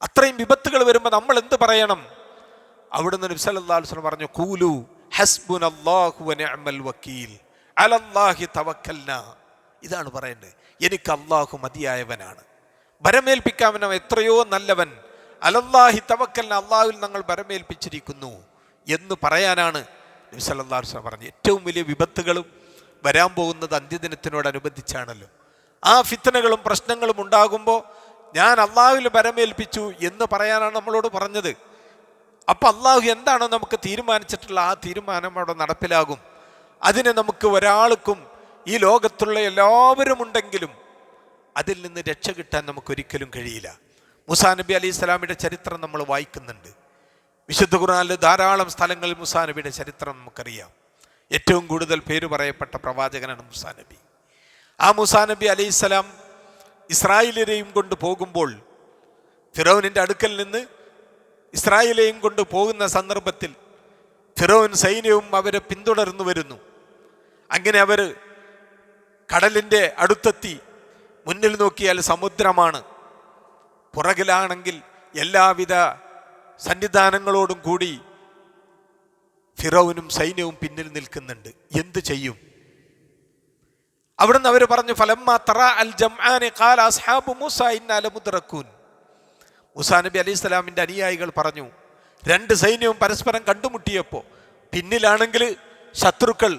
അത്രയും വിപത്തുകൾ വരുമ്പോൾ നമ്മൾ എന്ത് പറയണം? അവിടുന്ന് നബി സല്ലല്ലാഹു അലൈഹി വസല്ലം പറഞ്ഞു, ഖൂലു ഹസ്ബുനല്ലാഹു വനിഅമൽ വക്കീൽ അലല്ലാഹി തവക്കൽനാ. ഇതാണ് പറയേണ്ടത്. എനിക്ക് അല്ലാഹു മതിയായവനാണ്, ഭരമേൽപ്പിക്കാവനവൻ എത്രയോ നല്ലവൻ, അലല്ലാഹി തവക്കൽനാ, അല്ലാഹുവിൽ ഞങ്ങൾ ഭരമേൽപ്പിച്ചിരിക്കുന്നു എന്ന് പറയാനാണ് നബി സല്ലല്ലാഹു അലൈഹി വസല്ലം പറഞ്ഞു. ഏറ്റവും വലിയ വിപത്തുകളും വരാൻ പോകുന്നത് അന്ത്യദിനത്തിനോടനുബന്ധിച്ചാണല്ലോ. ആ ഫിത്നകളും പ്രശ്നങ്ങളും ഉണ്ടാകുമ്പോൾ ഞാൻ അള്ളാഹുവിൽ ഭരമേൽപ്പിച്ചു എന്ന് പറയാനാണ് നമ്മളോട് പറഞ്ഞത്. അപ്പം അള്ളാഹു എന്താണോ നമുക്ക് തീരുമാനിച്ചിട്ടുള്ള ആ തീരുമാനം അവിടെ നടപ്പിലാകും. അതിന് നമുക്ക് ഒരാൾക്കും, ഈ ലോകത്തുള്ള എല്ലാവരും ഉണ്ടെങ്കിലും അതിൽ നിന്ന് രക്ഷ കിട്ടാൻ നമുക്കൊരിക്കലും കഴിയില്ല. മൂസാ നബി അലൈഹി സ്വലാമിയുടെ ചരിത്രം നമ്മൾ വായിക്കുന്നുണ്ട്. വിശുദ്ധ ഖുർആനിൽ ധാരാളം സ്ഥലങ്ങളിൽ മൂസാ നബിയുടെ ചരിത്രം നമുക്കറിയാം. ഏറ്റവും കൂടുതൽ പേര് പറയപ്പെട്ട പ്രവാചകനാണ് മൂസാ നബി. ആ മൂസാ നബി അലൈഹി സ്വലാം ഇസ്രായേലിനെയും കൊണ്ട് പോകുമ്പോൾ, ഫിറൗനിൻ്റെ അടുക്കൽ നിന്ന് ഇസ്രായേലെയും കൊണ്ട് പോകുന്ന സന്ദർഭത്തിൽ ഫിറൗൻ സൈന്യവും അവരെ പിന്തുടർന്നു വരുന്നു. അങ്ങനെ അവർ കടലിൻ്റെ അടുത്തെത്തി. മുന്നിൽ നോക്കിയാൽ സമുദ്രമാണ്, പുറകിലാണെങ്കിൽ എല്ലാവിധ സന്നിധാനങ്ങളോടും കൂടി ഫിറൗനും സൈന്യവും പിന്നിൽ നിൽക്കുന്നുണ്ട്. എന്ത് ചെയ്യും? അവിടുന്ന് അവർ പറഞ്ഞു ഫലമ്മാ തറാ അൽ ജംആനി ഖാല അസ്ഹാബു മൂസ ഇന്നാ ലമുദ്റകൂൻ. മൂസാ നബി അലൈഹി സ്വലാമിൻ്റെ അനുയായികൾ പറഞ്ഞു, രണ്ട് സൈന്യവും പരസ്പരം കണ്ടുമുട്ടിയപ്പോൾ പിന്നിലാണെങ്കിൽ ശത്രുക്കൾ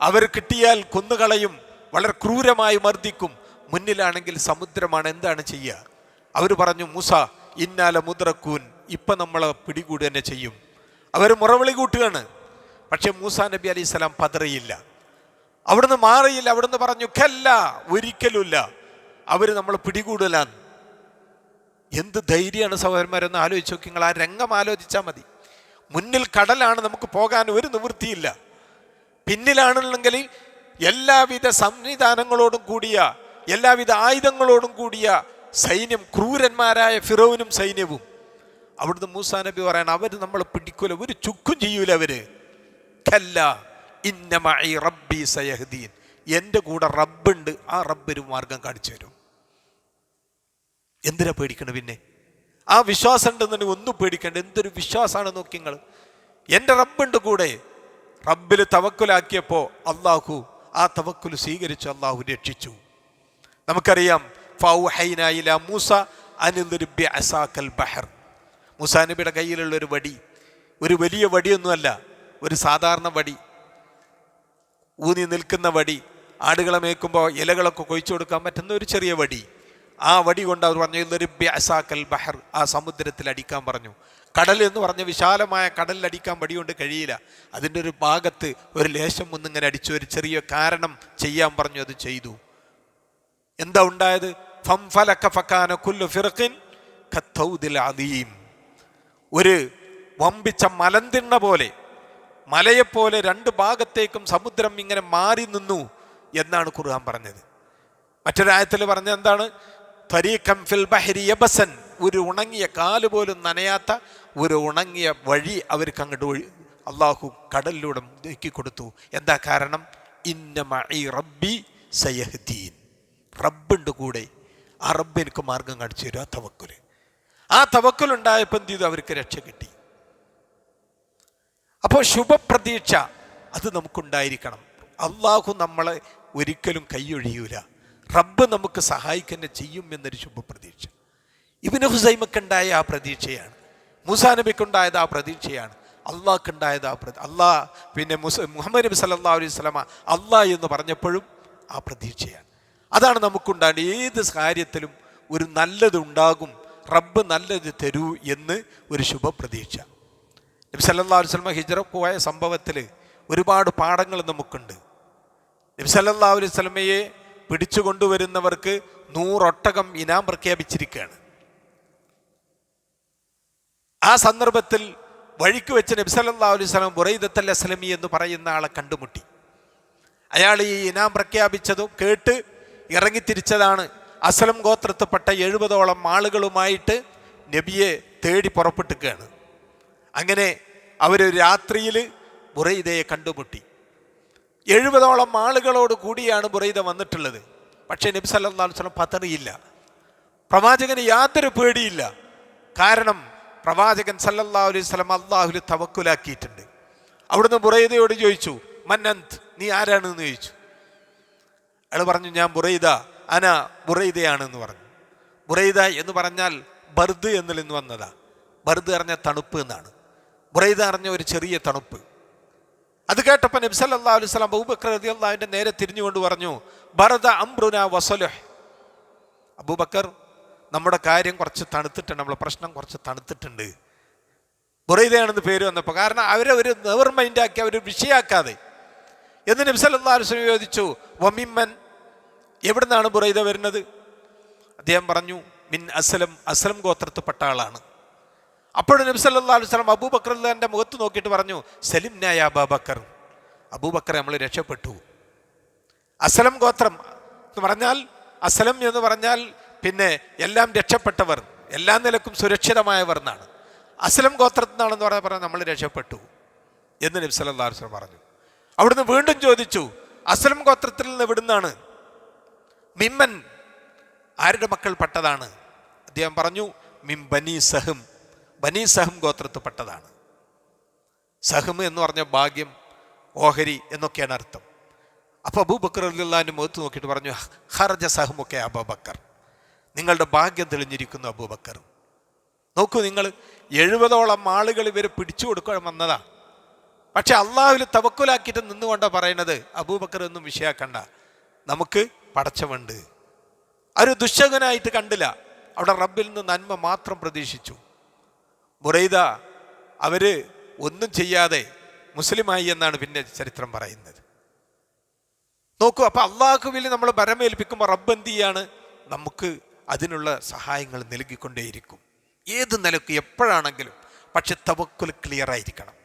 അവർ കിട്ടിയാൽ കൊന്നുകളയും, വളരെ ക്രൂരമായി മർദ്ദിക്കും, മുന്നിലാണെങ്കിൽ സമുദ്രമാണ്, എന്താണ് ചെയ്യുക? അവർ പറഞ്ഞു മൂസ ഇന്നാ ലമുദ്റകൂൻ, ഇപ്പം നമ്മളെ പിടികൂടുക തന്നെ ചെയ്യും. അവർ മുറവിളി കൂട്ടുകയാണ്. പക്ഷെ മൂസാ നബി അലൈഹി സ്വലാം പതറിയില്ല, അവിടുന്ന് മാറിയില്ല. അവിടുന്ന് പറഞ്ഞു കല്ല, ഒരിക്കലുമില്ല, അവർ നമ്മൾ പിടികൂടലാണ്. എന്ത് ധൈര്യമാണ് സഹോദരന്മാരെന്ന് ആലോചിച്ച് നോക്കി. നിങ്ങൾ ആ രംഗം ആലോചിച്ചാൽ മതി. മുന്നിൽ കടലാണ്, നമുക്ക് പോകാൻ ഒരു നിവൃത്തിയില്ല. പിന്നിലാണെന്നുണ്ടെങ്കിൽ എല്ലാവിധ സംവിധാനങ്ങളോടും കൂടിയ, എല്ലാവിധ ആയുധങ്ങളോടും കൂടിയ സൈന്യം, ക്രൂരന്മാരായ ഫിറൗനും സൈന്യവും. അവിടുന്ന് മൂസാ നബി പറയാൻ അവർ നമ്മൾ പിടിക്കൂല, ഒരു ചുക്കും ചെയ്യൂല. അവര് കല്ല ഇന്ന മഈ റബ്ബി സയഹ്ദീൻ, എൻ്റെ കൂടെ റബ്ബുണ്ട്, ആ റബ്ബൊരു മാർഗം കാണിച്ചു തരും. എന്തിനാ പേടിക്കണം? പിന്നെ ആ വിശ്വാസം ഉണ്ടെന്നുണ്ടെങ്കിൽ ഒന്നും പേടിക്കണ്ട. എന്തൊരു വിശ്വാസമാണ് നോക്കി നിങ്ങൾ. എൻ്റെ റബ്ബുണ്ട് കൂടെ. റബ്ബിൽ തവക്കുലാക്കിയപ്പോൾ അള്ളാഹു ആ തവക്കുൽ സ്വീകരിച്ചു, അള്ളാഹു രക്ഷിച്ചു. നമുക്കറിയാം ഫൗഹൈനാ ഇലാ മൂസ അനിദ്രിബ് ബിഅസാകൽ ബഹർ. മൂസാ നബിയുടെ കയ്യിലുള്ള ഒരു വടി, ഒരു വലിയ വടിയൊന്നുമല്ല, ഒരു സാധാരണ വടി, ഊന്നി നിൽക്കുന്ന വടി, ആടുകളെ മേയ്ക്കുമ്പോൾ ഇലകളൊക്കെ കൊഴിച്ചു കൊടുക്കാൻ പറ്റുന്ന ഒരു ചെറിയ വടി. ആ വടി കൊണ്ട് അവർ പറഞ്ഞു ഇദ്രിബ് ബിഅസാകൽ ബഹർ, ആ സമുദ്രത്തിൽ അടിക്കാൻ പറഞ്ഞു. കടൽ എന്ന് പറഞ്ഞ വിശാലമായ കടലിൽ അടിക്കാൻ വടി കൊണ്ട് കഴിയില്ല. അതിൻ്റെ ഒരു ഭാഗത്ത് ഒരു ലേശം ഒന്നിങ്ങനെ അടിച്ചു, ഒരു ചെറിയ കാരണം ചെയ്യാൻ പറഞ്ഞു. അത് ചെയ്തു. എന്താ ഉണ്ടായത്? ഫംഫലക ഫകാന കുല്ലു ഫിർഖിൻ കത്തൗദിൽ അദീം. ഒരു വമ്പിച്ച മലന്തിണ്ണ പോലെ, മലയെപ്പോലെ രണ്ട് ഭാഗത്തേക്കും സമുദ്രം ഇങ്ങനെ മാറി നിന്നു എന്നാണ് ഖുർആൻ പറഞ്ഞത്. മറ്റൊരായത്തിൽ പറഞ്ഞ എന്താണ്? തരീഖം ഫിൽ ബഹരി യബസൻ, ഒരു ഉണങ്ങിയ കാല് പോലും നനയാത്ത ഒരു ഉണങ്ങിയ വഴി അവർക്ക് അങ്ങോട്ട് അള്ളാഹു കടലിലൂടെ നീക്കി കൊടുത്തു. എന്താ കാരണം? ഇന്ന മഈ റബ്ബി സയഹ്ദീൻ, റബ്ബുണ്ട് കൂടെ, ആ റബ്ബ് എനിക്ക് മാർഗം കാണിച്ചു തരും. ആ തവക്കുല്, ആ തവക്കുലുണ്ടായപ്പോൾ എന്ത് ചെയ്തു? അവർക്ക് രക്ഷ കിട്ടി. അപ്പോൾ ശുഭപ്രതീക്ഷ അത് നമുക്കുണ്ടായിരിക്കണം. അള്ളാഹു നമ്മളെ ഒരിക്കലും കൈയൊഴിയൂല, റബ്ബ് നമുക്ക് സഹായിക്കുക ചെയ്യും എന്നൊരു ശുഭപ്രതീക്ഷ. ഇബ്നു ഹുസൈമക്കുണ്ടായ ആ പ്രതീക്ഷയാണ്, മൂസാ നബിക്കുണ്ടായത് ആ പ്രതീക്ഷയാണ്, അള്ളാഹ്ക്കുണ്ടായത് പിന്നെ മുഹമ്മദ് നബി സല്ലല്ലാഹു അലൈഹി വസല്ലമ അള്ളാഹ് എന്ന് പറഞ്ഞപ്പോഴും ആ പ്രതീക്ഷയാണ്. അതാണ് നമുക്കുണ്ടാകേണ്ട. ഏത് കാര്യത്തിലും ഒരു നല്ലതുണ്ടാകും, റബ്ബ് നല്ലത് തരൂ എന്ന് ഒരു ശുഭപ്രതീക്ഷ. നബി സല്ലല്ലാഹു അലൈഹി വസല്ലമ ഹിജ്റ പോയ സംഭവത്തിൽ ഒരുപാട് പാഠങ്ങൾ നമുക്കുണ്ട്. നബി സല്ലല്ലാഹു അലൈഹി വസല്ലമയെ പിടിച്ചു കൊണ്ടുവരുന്നവർക്ക് 100 ഒട്ടകം ഇനാം പ്രഖ്യാപിച്ചിരിക്കുകയാണ്. ആ സന്ദർഭത്തിൽ വഴിക്ക് വെച്ച് നബി സല്ലല്ലാഹു അലൈഹി വസല്ലം ബുറൈദത്തുൽ അസ്ലമി എന്ന് പറയുന്ന ആളെ കണ്ടുമുട്ടി. അയാൾ ഈ ഇനാം പ്രഖ്യാപിച്ചതും കേട്ട് ഇറങ്ങിത്തിരിച്ചതാണ്. അസ്ലം ഗോത്രത്തിൽപ്പെട്ട 70ഓളം ആളുകളുമായിട്ട് നബിയെ തേടി പുറപ്പെട്ടിരിക്കുകയാണ്. അങ്ങനെ അവർ രാത്രിയിൽ ബുറൈദയെ കണ്ടുമുട്ടി. 70ഓളം ആളുകളോട് കൂടിയാണ് ബുറൈദ വന്നിട്ടുള്ളത്. പക്ഷേ നബി സല്ലല്ലാഹു അലൈഹി വസല്ലം പതറിയില്ല, പ്രവാചകന് യാതൊരു പേടിയില്ല. കാരണം പ്രവാചകൻ സല്ലല്ലാഹു അലൈഹി വസല്ലം അല്ലാഹുവിൽ തവക്കുലാക്കിയിട്ടുണ്ട്. അവിടുന്ന് ബുറൈദയോട് ചോദിച്ചു, മന്നന്ത്, നീ ആരാണെന്ന് ചോദിച്ചു. അയാൾ പറഞ്ഞു, ഞാൻ ബുറൈദ, അന ബുറൈദയാണെന്ന് പറഞ്ഞു. ബുറൈദ എന്ന് പറഞ്ഞാൽ ബർദ് എന്നിൽ നിന്ന് വന്നതാ. ബർദ് പറഞ്ഞ തണുപ്പ് എന്നാണ്, ബുറൈദ പറഞ്ഞ ഒരു ചെറിയ തണുപ്പ്. അത് കേട്ടപ്പോൾ നബി സല്ലല്ലാഹു അലൈഹി വസല്ലം അബൂബക്കർ റളിയല്ലാഹു അൻഹു നേരെ തിരിഞ്ഞുകൊണ്ട് പറഞ്ഞു, ബർദ അംറുനാ വസലുഹ്. അബൂബക്കർ, നമ്മുടെ കാര്യം കുറച്ച് തണുത്തിട്ടുണ്ട്, നമ്മളെ പ്രശ്നം കുറച്ച് തണുത്തിട്ടുണ്ട്. ബുറൈദയാണെന്ന് പേര് വന്നപ്പോൾ, കാരണം അവരെ ഒരു നെവർ മൈൻഡാക്കി, അവർ വിഷയാക്കാതെ. എന്ന് നബി സല്ലല്ലാഹു അലൈഹി വസല്ലം ചോദിച്ചു, വമിമ്മൻ, എവിടെ നിന്നാണ് ബുറൈദ വരുന്നത്? അദ്ദേഹം പറഞ്ഞു, മിൻ അസ്ലം, അസ്ലം ഗോത്രത്തിൽപ്പെട്ട ആളാണ്. അപ്പോഴും നബി സല്ലല്ലാഹു അലൈഹി വസല്ലം അബൂബക്കറിന്റെ മുഖത്ത് നോക്കിയിട്ട് പറഞ്ഞു, സലിംനാ യാ അബൂബക്കർ, അബൂബക്കർ നമ്മൾ രക്ഷപ്പെട്ടു. അസ്ലം ഗോത്രം എന്ന് പറഞ്ഞാൽ, അസ്ലം എന്ന് പറഞ്ഞാൽ പിന്നെ എല്ലാം രക്ഷപ്പെട്ടവർ, എല്ലാ നിലക്കും സുരക്ഷിതമായവർ എന്നാണ്. അസ്ലം ഗോത്രത്തിൽ നിന്നാണെന്ന് പറഞ്ഞാൽ നമ്മൾ രക്ഷപ്പെട്ടു എന്ന് നബി സല്ലല്ലാഹു അലൈഹി വസല്ലം പറഞ്ഞു. അവിടുന്ന് വീണ്ടും ചോദിച്ചു, അസ്ലം ഗോത്രത്തിൽ നിന്ന് എവിടുന്നാണ്? മിമ്മൻ, ആരുടെ മക്കൾ പെട്ടതാണ്? അദ്ദേഹം പറഞ്ഞു, മിം ബനി സഹം, ബനി സഹം ഗോത്രത്തിൽപ്പെട്ടതാണ്. സഹം എന്ന് പറഞ്ഞ ഭാഗ്യം, ഓഹരി എന്നൊക്കെയാണ് അർത്ഥം. അപ്പോൾ അബൂബക്കർ റളിയല്ലാഹു മുഖത്ത് നോക്കിയിട്ട് പറഞ്ഞു, ഖറജ സഹ്മുക അബൂബക്കർ, നിങ്ങളുടെ ഭാഗ്യം തെളിഞ്ഞിരിക്കുന്നു അബൂബക്കർ. നോക്കൂ നിങ്ങൾ, 70ഓളം ആളുകൾ ഇവരെ പിടിച്ചു കൊടുക്കാൻ വന്നതാ. പക്ഷെ അള്ളാഹുവിൽ തവക്കുലാക്കിയിട്ട് നിന്നുകൊണ്ടാണ് പറയുന്നത്, അബൂബക്കർ ഒന്നും വിഷയാക്കണ്ട, നമുക്ക് പടച്ചവണ്ട്. ഒരു ദുശ്ശകനായിട്ട് കണ്ടില്ല, അവിടെ റബ്ബിൽ നിന്ന് നന്മ മാത്രം പ്രതീക്ഷിച്ചു. ബുറൈദ അവര് ഒന്നും ചെയ്യാതെ മുസ്ലിമായി എന്നാണ് പിന്നെ ചരിത്രം പറയുന്നത്. നോക്കൂ, അപ്പൊ അള്ളാഹുവിൽ നമ്മൾ ഭരമേൽപ്പിക്കുമ്പോൾ റബ്ബ് എന്ത് ചെയ്യാണ്? നമുക്ക് അതിനുള്ള സഹായങ്ങൾ നൽകിക്കൊണ്ടേയിരിക്കും, ഏത് നിലക്ക് എപ്പോഴാണെങ്കിലും. പക്ഷെ തവക്കുൽ ക്ലിയർ ആയിരിക്കണം.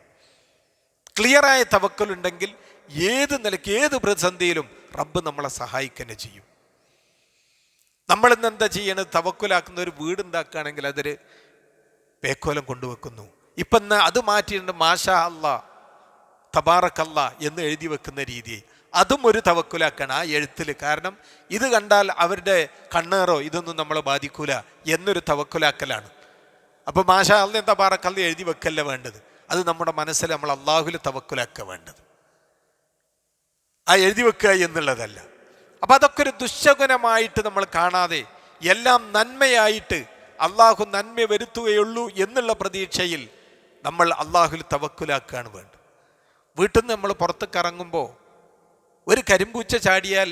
ക്ലിയറായ തവക്കുൽ ഉണ്ടെങ്കിൽ ഏത് നിലയ്ക്ക് ഏത് പ്രതിസന്ധിയിലും റബ്ബ് നമ്മളെ സഹായിക്കുക ചെയ്യും. നമ്മളിന്ന് എന്താ ചെയ്യണത്? തവക്കുലാക്കുന്ന ഒരു വീടുണ്ടാക്കുകയാണെങ്കിൽ അതൊരു പേക്കോലം കൊണ്ടുവെക്കുന്നു. ഇപ്പം അത് മാറ്റിയിട്ടുണ്ട്, മാഷാ അല്ലാ തബാറക്കല്ലാ എന്ന് എഴുതി വെക്കുന്ന രീതി. അതും ഒരു തവക്കുലാക്കാണ് ആ എഴുത്തിൽ. കാരണം ഇത് കണ്ടാൽ അവരുടെ കണ്ണേറോ ഇതൊന്നും നമ്മളെ ബാധിക്കൂല എന്നൊരു തവക്കുലാക്കലാണ്. അപ്പോൾ മാഷാ അല്ലാ തബാറക്കല്ല എഴുതി വെക്കല്ല വേണ്ടത്, അത് നമ്മുടെ മനസ്സിൽ നമ്മൾ അള്ളാഹുവിൽ തവക്കുലാക്കുക വേണ്ടത്, ആ എഴുതി വെക്കുക എന്നുള്ളതല്ല. അപ്പം അതൊക്കെ ഒരു ദുശ്ശകുനമായിട്ട് നമ്മൾ കാണാതെ എല്ലാം നന്മയായിട്ട് അള്ളാഹു നന്മ വരുത്തുകയുള്ളൂ എന്നുള്ള പ്രതീക്ഷയിൽ നമ്മൾ അള്ളാഹുവിൽ തവക്കുലാക്കുകയാണ് വേണ്ടത്. വീട്ടിൽ നിന്ന് നമ്മൾ പുറത്തേക്ക് ഇറങ്ങുമ്പോൾ ഒരു കരിമ്പൂച്ച ചാടിയാൽ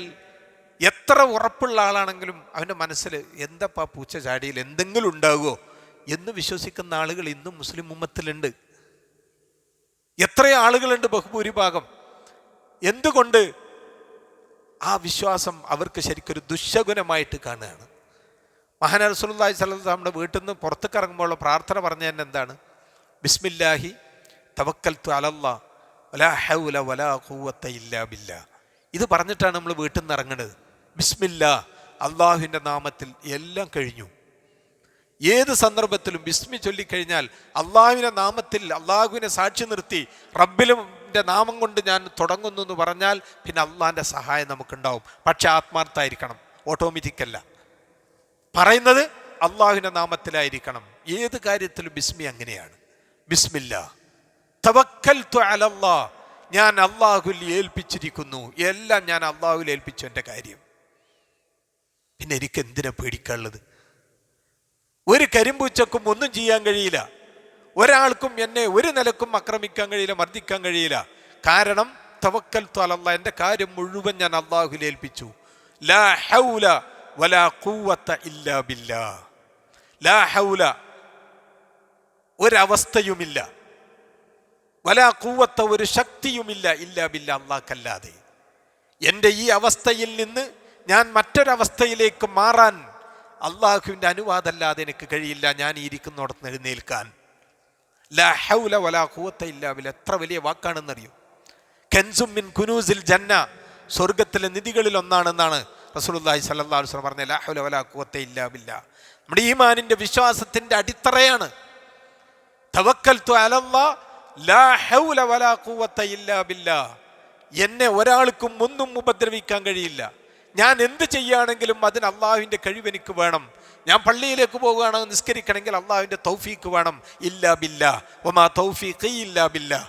എത്ര ഉറപ്പുള്ള ആളാണെങ്കിലും അവൻ്റെ മനസ്സിൽ എന്താ പൂച്ച ചാടിയിൽ എന്തെങ്കിലും ഉണ്ടാകുമോ എന്ന് വിശ്വസിക്കുന്ന ആളുകൾ ഇന്നും മുസ്ലിം ഉമ്മത്തിലുണ്ട്. എത്ര ആളുകളുണ്ട്, ബഹുഭൂരിഭാഗം. എന്തുകൊണ്ട്? ആ വിശ്വാസം അവർക്ക് ശരിക്കൊരു ദുശ്ശകുനമായിട്ട് കാണുകയാണ്. മഹാനായ റസൂലുള്ളാഹി സ്വല്ലല്ലാഹു അലൈഹി വസല്ലം വീട്ടിൽ നിന്ന് പുറത്തേക്ക് ഇറങ്ങുമ്പോൾ പ്രാർത്ഥന പറഞ്ഞ തന്നെ എന്താണ്? ബിസ്മില്ലാഹി തവക്കൽതു അലല്ലാഹ് വലാ ഹൗല വലാ ഖുവത ഇല്ലാ ബില്ലാഹ്. ഇത് പറഞ്ഞിട്ടാണ് നമ്മൾ വീട്ടിൽ നിന്ന് ഇറങ്ങുന്നത്. ബിസ്മില്ലാ, അള്ളാഹുവിൻ്റെ നാമത്തിൽ എല്ലാം കഴിഞ്ഞു. ഏത് സന്ദർഭത്തിലും ബിസ്മി ചൊല്ലിക്കഴിഞ്ഞാൽ അള്ളാഹുവിൻ്റെ നാമത്തിൽ അള്ളാഹുവിനെ സാക്ഷി നിർത്തി റബ്ബിലിൻ്റെ നാമം കൊണ്ട് ഞാൻ തുടങ്ങുന്നു എന്ന് പറഞ്ഞാൽ പിന്നെ അള്ളാഹിൻ്റെ സഹായം നമുക്കുണ്ടാവും. പക്ഷെ ആത്മാർത്ഥമായിരിക്കണം, ഓട്ടോമാറ്റിക്കല്ല. പറയുന്നത് അള്ളാഹുവിൻ്റെ നാമത്തിലായിരിക്കണം. ഏത് കാര്യത്തിലും ബിസ്മി അങ്ങനെയാണ്. ബിസ്മില്ലാ തവക്കൽതു അലല്ലാഹ്, ഞാൻ അള്ളാഹുവിൽ ഏൽപ്പിച്ചിരിക്കുന്നു, എല്ലാം ഞാൻ അള്ളാഹുവിൽ ഏൽപ്പിച്ചു എൻ്റെ കാര്യം. പിന്നെ എനിക്ക് എന്തിനാ പേടിക്കാനുള്ളത്? ഒരു കരിമ്പൂച്ചക്കും ഒന്നും ചെയ്യാൻ കഴിയില്ല, ഒരാൾക്കും എന്നെ ഒരു നിലക്കും ആക്രമിക്കാൻ കഴിയില്ല, മർദ്ദിക്കാൻ കഴിയില്ല. കാരണം തവക്കൽതു അലല്ലാഹ്, എൻ്റെ കാര്യം മുഴുവൻ ഞാൻ അള്ളാഹുവിൽ ഏൽപ്പിച്ചു. ലാ ഹൗല വലാ ഖുവത ഇല്ലാ ബില്ലാഹ്. ലാ ഹൗല, ഒരവസ്ഥയുമില്ല, വലാ ഖുവത, ഒരു ശക്തിയുമില്ല, ഇല്ലാ ബില്ലാ, അല്ലാഹുക്കല്ലാതെ. എൻ്റെ ഈ അവസ്ഥയിൽ നിന്ന് ഞാൻ മറ്റൊരവസ്ഥയിലേക്ക് മാറാൻ അള്ളാഹുവിൻ്റെ അനുവാദമല്ലാതെ എനിക്ക് കഴിയില്ല. ഞാൻ ഇരിക്കുന്നിടത്ത് എഴുന്നേൽക്കാൻ. ലാ ഹൗല വലാ ഖുവത ഇല്ലാ ബില്ലാഹ്. എത്ര വലിയ വാക്കാണെന്നറിയോ? കൻസും മിൻ കുനൂസിൽ ജന്ന, സ്വർഗത്തിലെ നിധികളിൽ ഒന്നാണെന്നാണ് റസൂലുള്ളാഹി സ്വല്ലല്ലാഹു അലൈഹി വസല്ലം പറഞ്ഞത്. ലാ ഹൗല വലാ ഖുവത ഇല്ലാ ബില്ലാഹ് നമ്മുടെ ഈമാനിൻ്റെ വിശ്വാസത്തിൻ്റെ അടിത്തറയാണ്. തവക്കൽതു അലല്ലാഹ് ലാ ഹൗല വലാ ഖുവത ഇല്ലാ ബില്ലാഹ്. എന്നെ ഒരാൾക്കും ഒന്നും ഉപദ്രവിക്കാൻ കഴിയില്ല. ഞാൻ എന്ത് ചെയ്യുകയാണെങ്കിലും അതിന് അള്ളാഹുവിൻ്റെ കഴിവ് എനിക്ക് വേണം. ഞാൻ പള്ളിയിലേക്ക് പോകുകയാണോ നിസ്കരിക്കണമെങ്കിൽ അള്ളാഹുവിൻ്റെ തൗഫീക്ക് വേണം. ഇല്ലാ ബില്ലാഹ് വമാ തൗഫീഖി ഇല്ലാ ബില്ലാഹ്.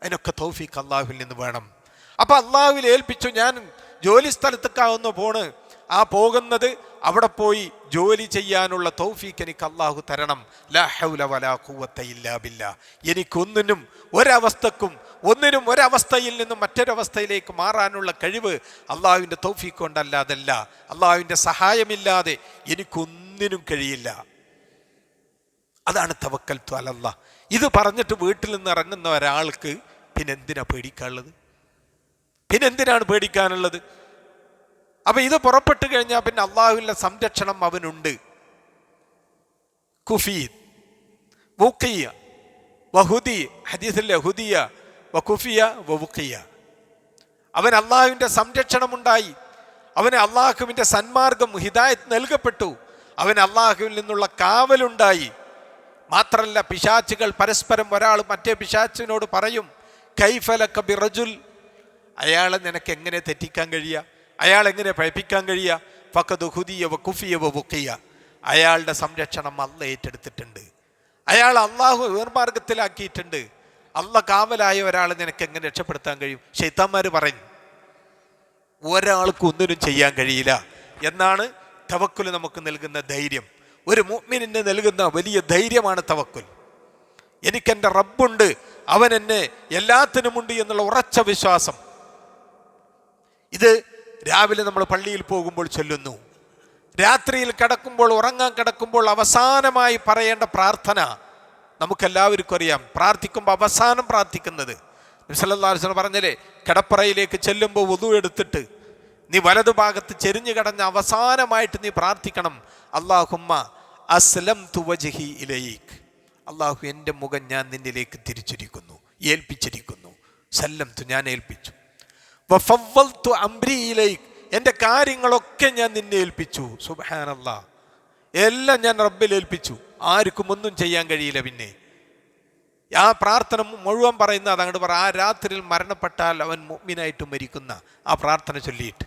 അതിനൊക്കെ തൗഫീക്ക് അള്ളാഹുവിൽ നിന്ന് വേണം. അപ്പം അള്ളാഹുവിൽ ഏൽപ്പിച്ചു. ഞാൻ ജോലി സ്ഥലത്തേക്കാവുന്ന പോണ്, ആ പോകുന്നത് അവിടെ പോയി ജോലി ചെയ്യാനുള്ള തൗഫീക്ക് എനിക്ക് അള്ളാഹു തരണം. ലാ ഹൗല വലാ ഖുവത ഇല്ലാ ബില്ലാഹ്. എനിക്കൊന്നിനും ഒരവസ്ഥയിൽ നിന്നും മറ്റൊരവസ്ഥയിലേക്ക് മാറാനുള്ള കഴിവ് അള്ളാഹുവിൻ്റെ തൗഫീക്ക് കൊണ്ടല്ലാതല്ല, അള്ളാഹുവിൻ്റെ സഹായമില്ലാതെ എനിക്കൊന്നിനും കഴിയില്ല. അതാണ് തവക്കൽതു അലല്ലാഹ്. ഇത് പറഞ്ഞിട്ട് വീട്ടിൽ നിന്ന് ഇറങ്ങുന്ന ഒരാൾക്ക് പിന്നെന്തിനാ പേടിക്കാനുള്ളത്? പിന്നെന്തിനാണ് പേടിക്കാനുള്ളത്? അപ്പൊ ഇത് പുറപ്പെട്ടു കഴിഞ്ഞാൽ പിന്നെ അള്ളാഹുവിൻ്റെ സംരക്ഷണം അവനുണ്ട്. കുഫീദ് വുഖിയ വഹുദി, ഹദീസിലെ ഹുദിയ വകുഫിയ വവുഖിയ. അവൻ അള്ളാഹുവിൻ്റെ സംരക്ഷണമുണ്ടായി, അവന് അള്ളാഹുവിൻ്റെ സന്മാർഗം ഹിദായത്ത് നൽകപ്പെട്ടു, അവൻ അള്ളാഹുവിൽ നിന്നുള്ള കാവലുണ്ടായി. മാത്രല്ല പിശാച്ചുകൾ പരസ്പരം ഒരാൾ മറ്റേ പിശാച്ചിനോട് പറയും, കൈഫലക ബിറജുൽ, അയാളെ നിനക്ക് എങ്ങനെ തെറ്റിക്കാൻ കഴിയുക, അയാൾ എങ്ങനെ പഴപ്പിക്കാൻ കഴിയുക? ഫഖദ് ഹുദിയ വകുഫിയ വവുഖിയ. അയാളുടെ സംരക്ഷണം അള്ളാഹ് ഏറ്റെടുത്തിട്ടുണ്ട്, അയാൾ അള്ളാഹു നേർമാർഗത്തിലാക്കിയിട്ടുണ്ട്. അള്ളാഹ് കാവലായ ഒരാളെ നിനക്ക് എങ്ങനെ രക്ഷപ്പെടുത്താൻ കഴിയും? ശൈത്താന്മാർ പറയും. ഒരാൾക്കും ഒന്നിനും ചെയ്യാൻ കഴിയില്ല എന്നാണ് തവക്കുൽ നമുക്ക് നൽകുന്ന ധൈര്യം. ഒരു മുഅ്മിനിന് നൽകുന്ന വലിയ ധൈര്യമാണ് തവക്കുൽ. എനിക്കെൻ്റെ റബ്ബുണ്ട്, അവൻ എന്നെ എല്ലാത്തിനുമുണ്ട് എന്നുള്ള ഉറച്ച വിശ്വാസം. ഇത് രാവിലെ നമ്മൾ പള്ളിയിൽ പോകുമ്പോൾ ചൊല്ലുന്നു. രാത്രിയിൽ കിടക്കുമ്പോൾ, ഉറങ്ങാൻ കിടക്കുമ്പോൾ അവസാനമായി പറയേണ്ട പ്രാർത്ഥന നമുക്കെല്ലാവർക്കും അറിയാം. പ്രാർത്ഥിക്കുമ്പോൾ അവസാനം പ്രാർത്ഥിക്കുന്നത് നബി സല്ലല്ലാഹു അലൈഹി വസല്ലം പറഞ്ഞില്ലേ, കിടപ്പറയിലേക്ക് ചെല്ലുമ്പോൾ വുദു എടുത്തിട്ട് നീ വലതുഭാഗത്ത് ചെരിഞ്ഞു കിടന്ന് അവസാനമായിട്ട് നീ പ്രാർത്ഥിക്കണം, അല്ലാഹുമ്മ അസ്ലംതു വജ്ഹി ഇലൈക്, അല്ലാഹു എൻ്റെ മുഖം ഞാൻ നിന്നിലേക്ക് തിരിച്ചിരിക്കുന്നു, ഏൽപ്പിച്ചിരിക്കുന്നു. സല്ലംതു, ഞാൻ ഏൽപ്പിച്ചു. വഫവ്വൽതു അംരി ഇലൈക്, എൻ്റെ കാര്യങ്ങളൊക്കെ ഞാൻ നിന്നെ ഏൽപ്പിച്ചു. സുബ്ഹാനല്ലാഹ്, എല്ലാം ഞാൻ റബ്ബിൽ ഏൽപ്പിച്ചു. ആർക്കും ഒന്നും ചെയ്യാൻ കഴിയില്ല. പിന്നെ ആ പ്രാർത്ഥന മുഴുവൻ പറയുന്ന അതങ്ങോട്ട് പറ. ആ രാത്രിയിൽ മരണപ്പെട്ടാൽ അവൻ മുഅ്മിനായിട്ട് മരിക്കുന്ന ആ പ്രാർത്ഥന ചൊല്ലിയിട്ട്.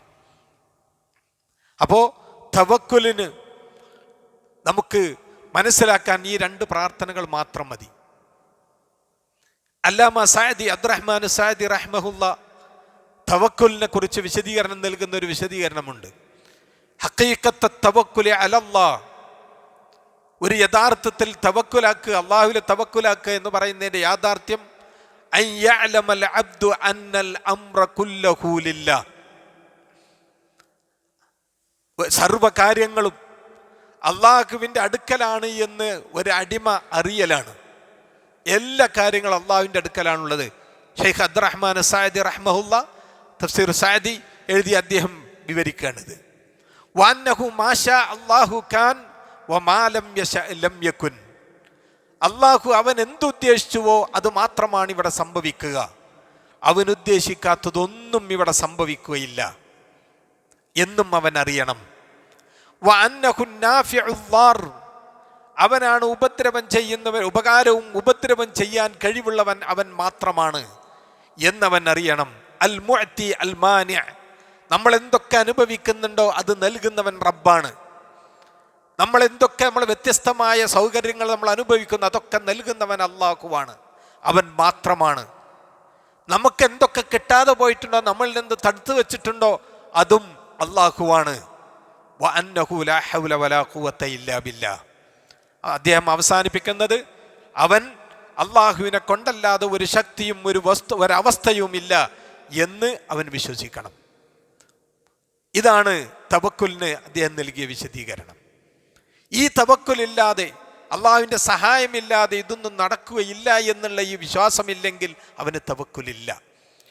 അപ്പോൾ തവക്കുലിന് നമുക്ക് മനസ്സിലാക്കാൻ ഈ 2 പ്രാർത്ഥനകൾ മാത്രം മതി. അല്ലാമ സഅദി, അബ്ദുറഹ്മാൻ സഅദി റഹ്മഹുല്ലാ തവക്കുലിനെ കുറിച്ച് വിശദീകരണം നൽകുന്ന ഒരു വിശദീകരണമുണ്ട്. ഹഖീഖത്ത് തവക്കുലി അലല്ലാഹ്, ഒരു യഥാർത്ഥത്തിൽ തവക്കുലാക്കുക, അള്ളാഹുവിലെ തവക്കുലാക്കുക എന്ന് പറയുന്നതിൻ്റെ യാഥാർത്ഥ്യം അൻ യഅലമൽ അബ്ദു അന്നൽ അംറ കുല്ലഹു ലില്ലാഹ്, സർവകാര്യങ്ങളും അള്ളാഹുവിൻ്റെ അടുക്കലാണ് എന്ന് ഒരു അടിമ അറിയലാണ്. എല്ലാ കാര്യങ്ങളും അള്ളാഹുവിൻ്റെ അടുക്കലാണുള്ളത്. ഷെയ്ഖ് അബ്ദുറഹ്മാൻ സഅദി റഹ്മഹുല്ലാ തഫ്സീർ സഅദി എഴുതി അദ്ദേഹം വിവരിക്കുകയാണിത്. വഅന്നഹു മാഷാ അല്ലാഹു കാൻ വമാ ലം യശഅ ലം യകുൻ, അള്ളാഹു അവൻ എന്തുദ്ദേശിച്ചുവോ അത് മാത്രമാണ് ഇവിടെ സംഭവിക്കുക, അവൻ ഉദ്ദേശിക്കാത്തതൊന്നും ഇവിടെ സംഭവിക്കുകയില്ല എന്നും അവൻ അറിയണം. വഅന്നഹു നാഫിഉൽ ളാർ, അവനാണ് ഉപദ്രവം ചെയ്യുന്നവൻ, ഉപകാരവും ഉപദ്രവം ചെയ്യാൻ കഴിവുള്ളവൻ അവൻ മാത്രമാണ് എന്നവൻ അറിയണം. അൽ മുഅ്തി അൽ മാനി, നമ്മൾ എന്തൊക്കെ അനുഭവിക്കുന്നുണ്ടോ അത് നൽകുന്നവൻ റബ്ബാണ്. നമ്മൾ വ്യത്യസ്തമായ സൗകര്യങ്ങൾ നമ്മൾ അനുഭവിക്കുന്നു, അതൊക്കെ നൽകുന്നവൻ അല്ലാഹുവാണ്, അവൻ മാത്രമാണ്. നമുക്ക് എന്തൊക്കെ കിട്ടാതെ പോയിട്ടുണ്ടോ, നമ്മളിൽ നിന്ന് തടുത്തു വെച്ചിട്ടുണ്ടോ, അതും അല്ലാഹുവാണ്. വഅന്നഹു ലാ ഹൗല വലാ ഖുവത ഇല്ലാ ബില്ലാഹ്. അദ്ദേഹം അവസാനിപ്പിക്കുന്നത് അവൻ അള്ളാഹുവിനെ കൊണ്ടല്ലാതെ ഒരു ശക്തിയും ഒരവസ്ഥയും ഇല്ല എന്ന് അവൻ വിശ്വസിക്കണം. ഇതാണ് തവക്കുലിന് അദ്ദേഹം നൽകിയ വിശദീകരണം. ഈ തവക്കുലില്ലാതെ, അള്ളാഹുവിൻ്റെ സഹായമില്ലാതെ ഇതൊന്നും നടക്കുകയില്ല എന്നുള്ള ഈ വിശ്വാസമില്ലെങ്കിൽ അവന് തവക്കുലില്ല.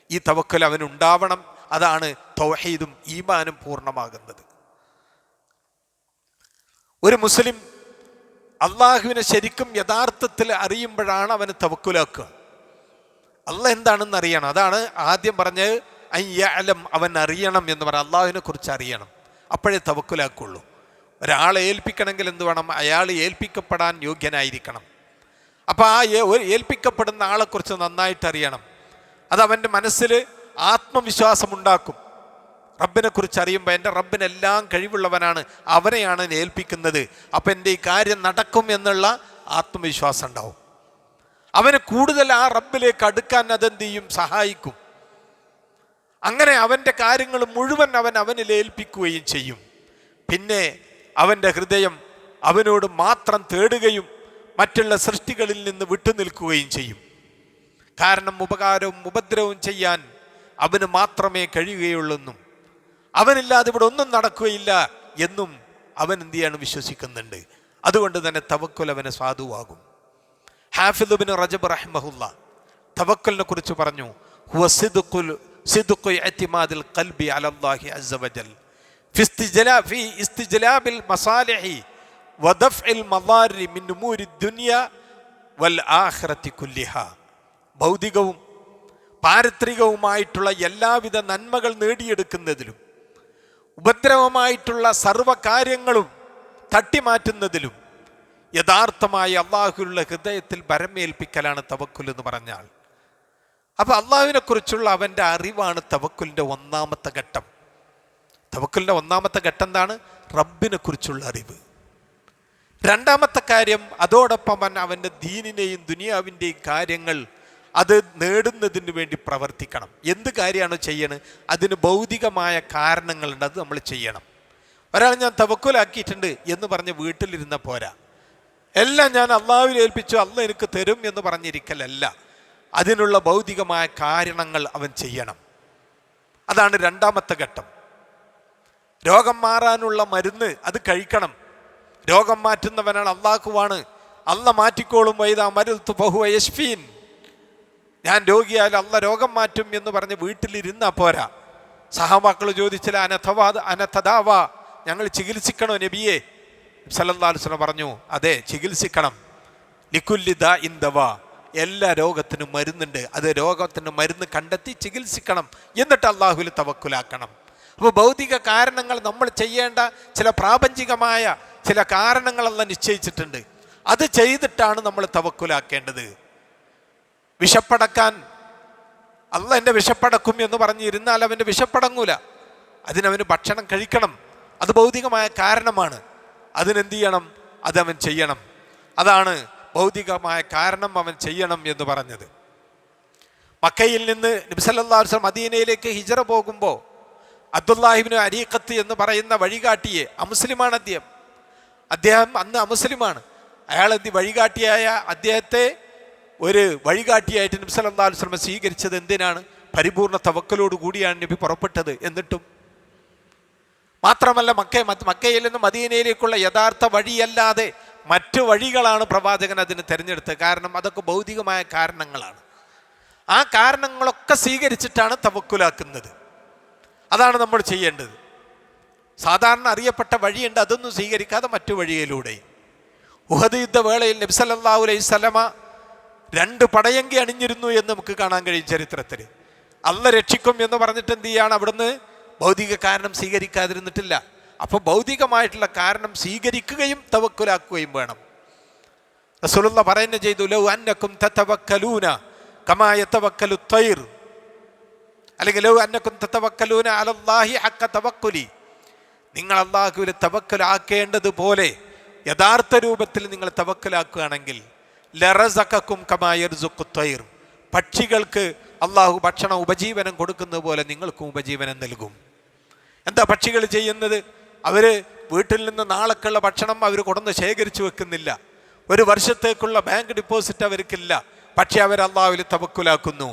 ഈ തവക്കുൽ അവനുണ്ടാവണം. അതാണ് തൗഹീദും ഈമാനും പൂർണ്ണമാകുന്നത്. ഒരു മുസ്ലിം അള്ളാഹുവിനെ ശരിക്കും യഥാർത്ഥത്തിൽ അറിയുമ്പോഴാണ് അവന് തവക്കുലാക്കുക. അള്ളാഹ് എന്താണെന്ന് അറിയണം. അതാണ് ആദ്യം പറഞ്ഞത് അൻ യഅലം, അവൻ അറിയണം എന്ന് പറയാം. അള്ളാഹുവിനെ കുറിച്ച് അറിയണം, അപ്പോഴേ തവക്കുലാക്കുള്ളൂ. ഒരാളെ ഏൽപ്പിക്കണമെങ്കിൽ എന്ത് വേണം? അയാൾ ഏൽപ്പിക്കപ്പെടാൻ യോഗ്യനായിരിക്കണം. അപ്പോൾ ആ ഏൽപ്പിക്കപ്പെടുന്ന ആളെക്കുറിച്ച് നന്നായിട്ട് അറിയണം. അത് അവൻ്റെ മനസ്സിൽ ആത്മവിശ്വാസം ഉണ്ടാക്കും. റബ്ബിനെ കുറിച്ച് അറിയുമ്പോൾ എൻ്റെ റബ്ബിനെല്ലാം കഴിവുള്ളവനാണ്, അവനെയാണ് ഏൽപ്പിക്കുന്നത്, അപ്പം എൻ്റെ ഈ കാര്യം നടക്കും എന്നുള്ള ആത്മവിശ്വാസം ഉണ്ടാവും. അവന് കൂടുതൽ ആ റബ്ബിലേക്ക് അടുക്കാൻ അതെന്ത് ചെയ്യും? സഹായിക്കും. അങ്ങനെ അവൻ്റെ കാര്യങ്ങൾ മുഴുവൻ അവനിൽ ഏൽപ്പിക്കുകയും ചെയ്യും. പിന്നെ അവൻ്റെ ഹൃദയം അവനോട് മാത്രം തേടുകയും മറ്റുള്ള സൃഷ്ടികളിൽ നിന്ന് വിട്ടുനിൽക്കുകയും ചെയ്യും. കാരണം ഉപകാരവും ഉപദ്രവവും ചെയ്യാൻ അവന് മാത്രമേ കഴിയുകയുള്ളെന്നും അവനില്ലാതെ ഇവിടെ ഒന്നും നടക്കുകയില്ല എന്നും അവൻ എന്ത് ചെയ്യാണ്? വിശ്വസിക്കുന്നുണ്ട്. അതുകൊണ്ട് തന്നെ തവക്കുൽ അവന് സാധുവാകും. ഹാഫിദ് ഇബ്നു റജബ് റഹ്മഹുല്ലാ തവക്കുലിനെ കുറിച്ച് പറഞ്ഞു, ഹുവ സിദ്ഖു ഇഅ്തിമാദിൽ ഖൽബി അലല്ലാഹി അസ്സ വജൽ ഫി ഇസ്തിജ്ലാബിൽ മസാലിഹി വദഫ്ഇൽ മദാരി മിൻ ഉമൂരി ദുനിയ വൽ ആഖിറതി കുല്ലിഹാ. ഭൗതികവും പാരത്രികവുമായിട്ടുള്ള എല്ലാവിധ നന്മകൾ നേടിയെടുക്കുന്നതിലും ഉപദ്രവമായിട്ടുള്ള സർവകാര്യങ്ങളും തട്ടിമാറ്റുന്നതിലും യഥാർത്ഥമായി അള്ളാഹുവിലുള്ള ഹൃദയത്തിൽ ഭരമേൽപ്പിക്കലാണ് തവക്കുൽ എന്ന് പറഞ്ഞാൽ. അപ്പോൾ അള്ളാഹുവിനെ കുറിച്ചുള്ള അവൻ്റെ അറിവാണ് തവക്കുലിൻ്റെ ഒന്നാമത്തെ ഘട്ടം. തവക്കുലിൻ്റെ ഒന്നാമത്തെ ഘട്ടം എന്താണ്? റബ്ബിനെ കുറിച്ചുള്ള അറിവ്. രണ്ടാമത്തെ കാര്യം, അതോടൊപ്പം അവൻ്റെ ദീനിനെയും ദുനിയാവിൻ്റെയും കാര്യങ്ങൾ അത് നേടുന്നതിന് വേണ്ടി പ്രവർത്തിക്കണം. എന്ത് കാര്യമാണോ ചെയ്യണത് അതിന് ഭൗതികമായ കാരണങ്ങളുണ്ട്, അത് നമ്മൾ ചെയ്യണം. ഒരാൾ ഞാൻ തവക്കുലാക്കിയിട്ടുണ്ട് എന്ന് പറഞ്ഞ് വീട്ടിലിരുന്ന പോരാ. എല്ലാം ഞാൻ അള്ളാഹുവിൽ ഏൽപ്പിച്ചു, അള്ളാഹ് എനിക്ക് തരും എന്ന് പറഞ്ഞിരിക്കലല്ല. അതിനുള്ള ഭൗതികമായ കാരണങ്ങൾ അവൻ ചെയ്യണം. അതാണ് രണ്ടാമത്തെ ഘട്ടം. രോഗം മാറാനുള്ള മരുന്ന് അത് കഴിക്കണം. രോഗം മാറ്റുന്നവനാണ് അള്ളാഹുവാണ്. അള്ള മാറ്റിക്കോളും. വൈദാ മരുത്തു ഫഹുവ യശ്ഫീൻ. ഞാൻ രോഗിയായാലും അള്ള രോഗം മാറ്റും എന്ന് പറഞ്ഞ് വീട്ടിലിരുന്നാ പോരാ. സഹാബാക്കൾ ചോദിച്ചില്ല, അനതദാവ, ഞങ്ങൾ ചികിത്സിക്കണോ നബിയെ? സല്ലല്ലാഹു അലൈഹി വസല്ലം പറഞ്ഞു, അതെ, ചികിത്സിക്കണം. ലികുല്ലി ദാഇൻ ദവാ, എല്ലാ രോഗത്തിനും മരുന്നുണ്ട്. അത് രോഗത്തിന് മരുന്ന് കണ്ടെത്തി ചികിത്സിക്കണം. എന്നിട്ട് അള്ളാഹുവിൽ തവക്കുലാക്കണം. അപ്പോൾ ഭൗതിക കാരണങ്ങൾ, നമ്മൾ ചെയ്യേണ്ട ചില പ്രാപഞ്ചികമായ ചില കാരണങ്ങളെല്ലാം നിശ്ചയിച്ചിട്ടുണ്ട്. അത് ചെയ്തിട്ടാണ് നമ്മൾ തവക്കുലാക്കേണ്ടത്. വിശപ്പടക്കാൻ അള്ളാഹ് എൻ്റെ വിശപ്പടക്കും എന്ന് പറഞ്ഞിരുന്നാൽ അവൻ്റെ വിശപ്പടങ്ങൂല. അതിനവന് ഭക്ഷണം കഴിക്കണം. അത് ഭൗതികമായ കാരണമാണ്. അതിനെന്ത് ചെയ്യണം? അതവൻ ചെയ്യണം. അതാണ് ഭൗതികമായ കാരണം അവൻ ചെയ്യണം എന്ന് പറഞ്ഞത്. മക്കയിൽ നിന്ന് നബി സല്ലല്ലാഹു അലൈഹി വസല്ലം മദീനയിലേക്ക് ഹിജറ പോകുമ്പോൾ അബ്ദുല്ലാഹി ഇബ്നു അരീഖത്ത് എന്ന് പറയുന്ന വഴികാട്ടിയെ, അമുസ്ലിമാണ് അദ്ദേഹം അന്ന് അമുസ്ലിമാണ്. അയാൾ വഴികാട്ടിയായ അദ്ദേഹത്തെ ഒരു വഴികാട്ടിയായിട്ട് നബി സല്ലല്ലാഹു അലൈഹി വസല്ലം സ്വീകരിച്ചത് എന്തിനാണ്? പരിപൂർണ്ണ തവക്കലോട് കൂടിയാണ് നബി പുറപ്പെട്ടത്. എന്നിട്ടും മാത്രമല്ല, മക്കയിൽ നിന്ന് മദീനയിലേക്കുള്ള യഥാർത്ഥ വഴിയല്ലാതെ മറ്റു വഴികളാണ് പ്രവാചകൻ അതിന് തിരഞ്ഞെടുത്തത്. കാരണം അതൊക്കെ ഭൗതികമായ കാരണങ്ങളാണ്. ആ കാരണങ്ങളൊക്കെ സ്വീകരിച്ചിട്ടാണ് തവക്കുലാക്കുന്നത്. അതാണ് നമ്മൾ ചെയ്യേണ്ടത്. സാധാരണ അറിയപ്പെട്ട വഴിയുണ്ട്, അതൊന്നും സ്വീകരിക്കാതെ മറ്റു വഴിയിലൂടെ. ഉഹദ് യുദ്ധവേളയിൽ നബി സല്ലല്ലാഹു അലൈഹി വസല്ലമ 2 പടയങ്കി അണിഞ്ഞിരുന്നു എന്ന് നമുക്ക് കാണാൻ കഴിയും ചരിത്രത്തിൽ. അള്ളാഹ് രക്ഷിക്കും എന്ന് പറഞ്ഞിട്ട് എന്ത് ചെയ്യാണ്? അവിടുന്ന് ഭൗതിക കാരണം സ്വീകരിക്കാതിരുന്നിട്ടില്ല. അപ്പോൾ ഭൗതികമായിട്ടുള്ള കാരണം സ്വീകരിക്കുകയും തവക്കുലാക്കുകയും വേണം. റസൂലുള്ളാഹി പറയുന്നത് ചെയ്തു, ലൗ അന്നകും തതവക്കലൂന കമാ യതവക്കലു ത്വയ്ർ, അല്ലെങ്കിൽ ലൗ അന്നകും തതവക്കലൂന അലല്ലാഹി ഹഖ തവക്കുലി, നിങ്ങൾ അല്ലാഹുവിൽ തവക്കുലാക്കേണ്ടതുപോലെ യഥാർത്ഥ രൂപത്തിൽ നിങ്ങൾ തവക്കുലാക്കുകയാണെങ്കിൽ ലറസഖക്കും കമാ യർസുഖു ത്വയ്ർ, പക്ഷികൾക്ക് അള്ളാഹു ഭക്ഷണം ഉപജീവനം കൊടുക്കുന്നത് പോലെ നിങ്ങൾക്കും ഉപജീവനം നൽകും. എന്താ പക്ഷികൾ ചെയ്യുന്നത്? അവർ വീട്ടിൽ നിന്ന് നാളേക്കുള്ള ഭക്ഷണം അവർ കൊണ്ടുവന്ന് ശേഖരിച്ചു വെക്കുന്നില്ല. ഒരു വർഷത്തേക്കുള്ള ബാങ്ക് ഡിപ്പോസിറ്റ് അവർക്കില്ല. പക്ഷെ അവർ അള്ളാഹുവിൽ തവക്കുലാക്കുന്നു.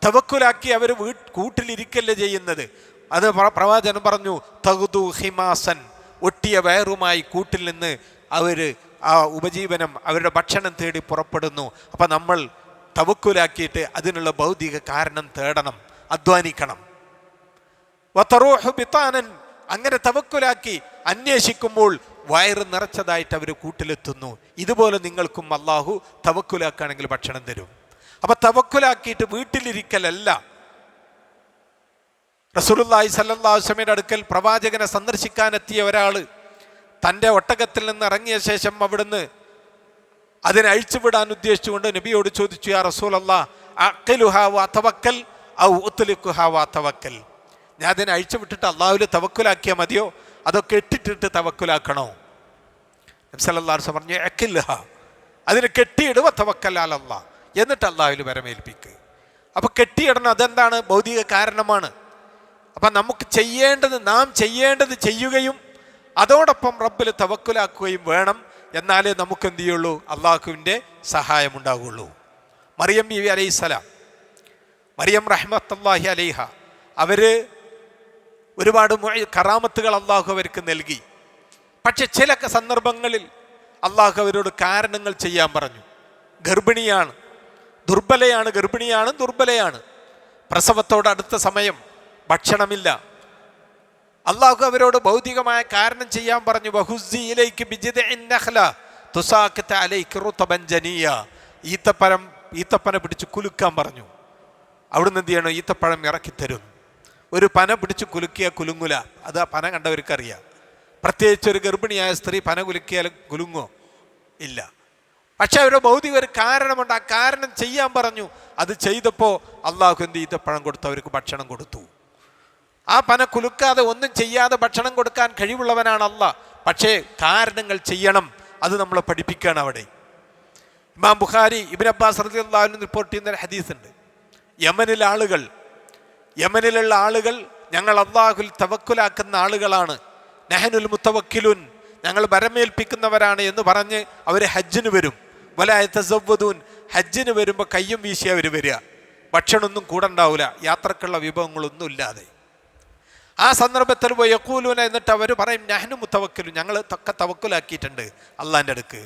തവക്കുലാക്കി അവർ കൂട്ടിലിരിക്കല്ലേ ചെയ്യുന്നത്. അത് പ്രവാചകൻ പറഞ്ഞു, തഗ്ദു ഹിമാസൻ, ഒട്ടിയ വയറുമായി കൂട്ടിൽ നിന്ന് അവർ ആ ഉപജീവനം, അവരുടെ ഭക്ഷണം തേടി പുറപ്പെടുന്നു. അപ്പം നമ്മൾ തവക്കുലാക്കിയിട്ട് അതിനുള്ള ഭൗതിക കാരണം തേടണം, അധ്വാനിക്കണം. വതറൂഹു ബിതാനൻ, അങ്ങനെ തവക്കുലാക്കി അന്വേഷിക്കുമ്പോൾ വയറ് നിറച്ചതായിട്ട് അവർ കൂട്ടിലെത്തുന്നു. ഇതുപോലെ നിങ്ങൾക്കും അള്ളാഹു തവക്കുലാക്കുകയാണെങ്കിൽ ഭക്ഷണം തരും. അപ്പൊ തവക്കുലാക്കിയിട്ട് വീട്ടിലിരിക്കലല്ല. റസൂലുള്ളാഹി സ്വല്ലല്ലാഹു അലൈഹി വസല്ലമയുടെ അടുക്കൽ പ്രവാചകനെ സന്ദർശിക്കാനെത്തിയ ഒരാള് തൻ്റെ ഒട്ടകത്തിൽ നിന്ന് ഇറങ്ങിയ ശേഷം അവിടുന്ന് അതിനെ അഴിച്ചുവിടാൻ ഉദ്ദേശിച്ചുകൊണ്ട് നബിയോട് ചോദിച്ചു, യാ റസൂലല്ലാഹ്, അഖിലുഹാ വതവക്കൽ ഔ ഉത്ലിഖുഹാ വതവക്കൽ, ഞാൻ അതിനെ അഴിച്ചുവിട്ടിട്ട് അള്ളാഹുവിൽ തവക്കുലാക്കിയാൽ മതിയോ അതോ കെട്ടിട്ടിട്ട് തവക്കുലാക്കണോ? നബി സല്ലല്ലാഹു അലൈഹി വസല്ലം പറഞ്ഞു, അഖിൽഹാ, അതിനെ കെട്ടിയിടുക, തവക്കൽ അലല്ലാഹ്, എന്നിട്ട് അള്ളാഹുവിൽ വരമേൽപ്പിക്കുക. അപ്പൊ കെട്ടിയിടണം. അതെന്താണ്? ഭൗതിക കാരണമാണ്. അപ്പം നമുക്ക് നാം ചെയ്യേണ്ടത് ചെയ്യുകയും അതോടൊപ്പം റബ്ബിൽ തവക്കുലാക്കുകയും വേണം. എന്നാലേ നമുക്ക് എന്ത് ചെയ്യുള്ളൂ? അള്ളാഹുവിൻ്റെ സഹായം ഉണ്ടാവുകയുള്ളൂ. മറിയം ബീവി അലൈഹിസ്സലാം, മറിയം റഹ്മത്തുള്ളാഹി അലൈഹ, അവര് ഒരുപാട് കറാമത്തുകൾ അള്ളാഹു അവർക്ക് നൽകി. പക്ഷെ ചില സന്ദർഭങ്ങളിൽ അള്ളാഹു അവരോട് കാരണങ്ങൾ ചെയ്യാൻ പറഞ്ഞു. ഗർഭിണിയാണ്, ദുർബലയാണ്, പ്രസവത്തോട് അടുത്ത സമയം, ഭക്ഷണമില്ല. അള്ളാഹു അവരോട് ഭൗതികമായ കാരണം ചെയ്യാൻ പറഞ്ഞു. വഹുസ്സി ഇലൈക ബിജിദ്ഇൻ നഖ്ല തുസാഖിത അലൈക റുതബൻ ജനിയ, ഈത്തപ്പന പിടിച്ച് കുലുക്കാൻ പറഞ്ഞു. അവിടുന്ന് എന്ത് ചെയ്യണം? ഈത്തപ്പഴം ഇറക്കിത്തരും. ഒരു പന പിടിച്ച് കുലുക്കിയാൽ കുലുങ്ങുല. അത് ആ പന കണ്ടവർക്കറിയാം. പ്രത്യേകിച്ച് ഒരു ഗർഭിണിയായ സ്ത്രീ പന കുലുക്കിയാൽ കുലുങ്ങോ? ഇല്ല. പക്ഷെ അവരുടെ ഭൗതിക ഒരു കാരണമുണ്ട്. ആ കാരണം ചെയ്യാൻ പറഞ്ഞു. അത് ചെയ്തപ്പോൾ അള്ളാഹു എന്ത് ഈത്തപ്പഴം കൊടുത്തു, അവർക്ക് ഭക്ഷണം കൊടുത്തു. ആ പന കുലുക്കാതെ ഒന്നും ചെയ്യാതെ ഭക്ഷണം കൊടുക്കാൻ കഴിവുള്ളവനാണ് അള്ളാഹ്. പക്ഷേ കാരണങ്ങൾ ചെയ്യണം, അത് നമ്മളെ പഠിപ്പിക്കുകയാണ് അവിടെ. ഇമാം ബുഖാരി ഇബ്നു അബ്ബാസ് റളിയല്ലാഹു അൻഹു റിപ്പോർട്ട് ചെയ്യുന്ന ഒരു ഹദീസ് ഉണ്ട്. യമനിലുള്ള ആളുകൾ ഞങ്ങൾ അല്ലാഹുൽ തവക്കുലാക്കുന്ന ആളുകളാണ്, നഹ്നുൽ മുത്തവക്കിലുൻ, ഞങ്ങൾ ബരമേൽപ്പിക്കുന്നവരാണ് എന്ന് പറഞ്ഞ് അവർ ഹജ്ജിന് വരും. വലാ യതസവ്വദൂൻ, ഹജ്ജിന് വരുമ്പോൾ കയ്യും വീശി അവർ വരിക, ഭക്ഷണമൊന്നും കൂടെ ഉണ്ടാവില്ല, യാത്രക്കുള്ള വിഭവങ്ങളൊന്നും ഇല്ലാതെ. ആ സന്ദർഭത്തിൽ യഖൂലൂന, എന്നിട്ട് അവർ പറയും നഹ്നു മുത്തവക്കിലുൻ, ഞങ്ങൾ തവക്കുലാക്കിയിട്ടുണ്ട് അള്ളാൻ്റെ അടുക്ക്.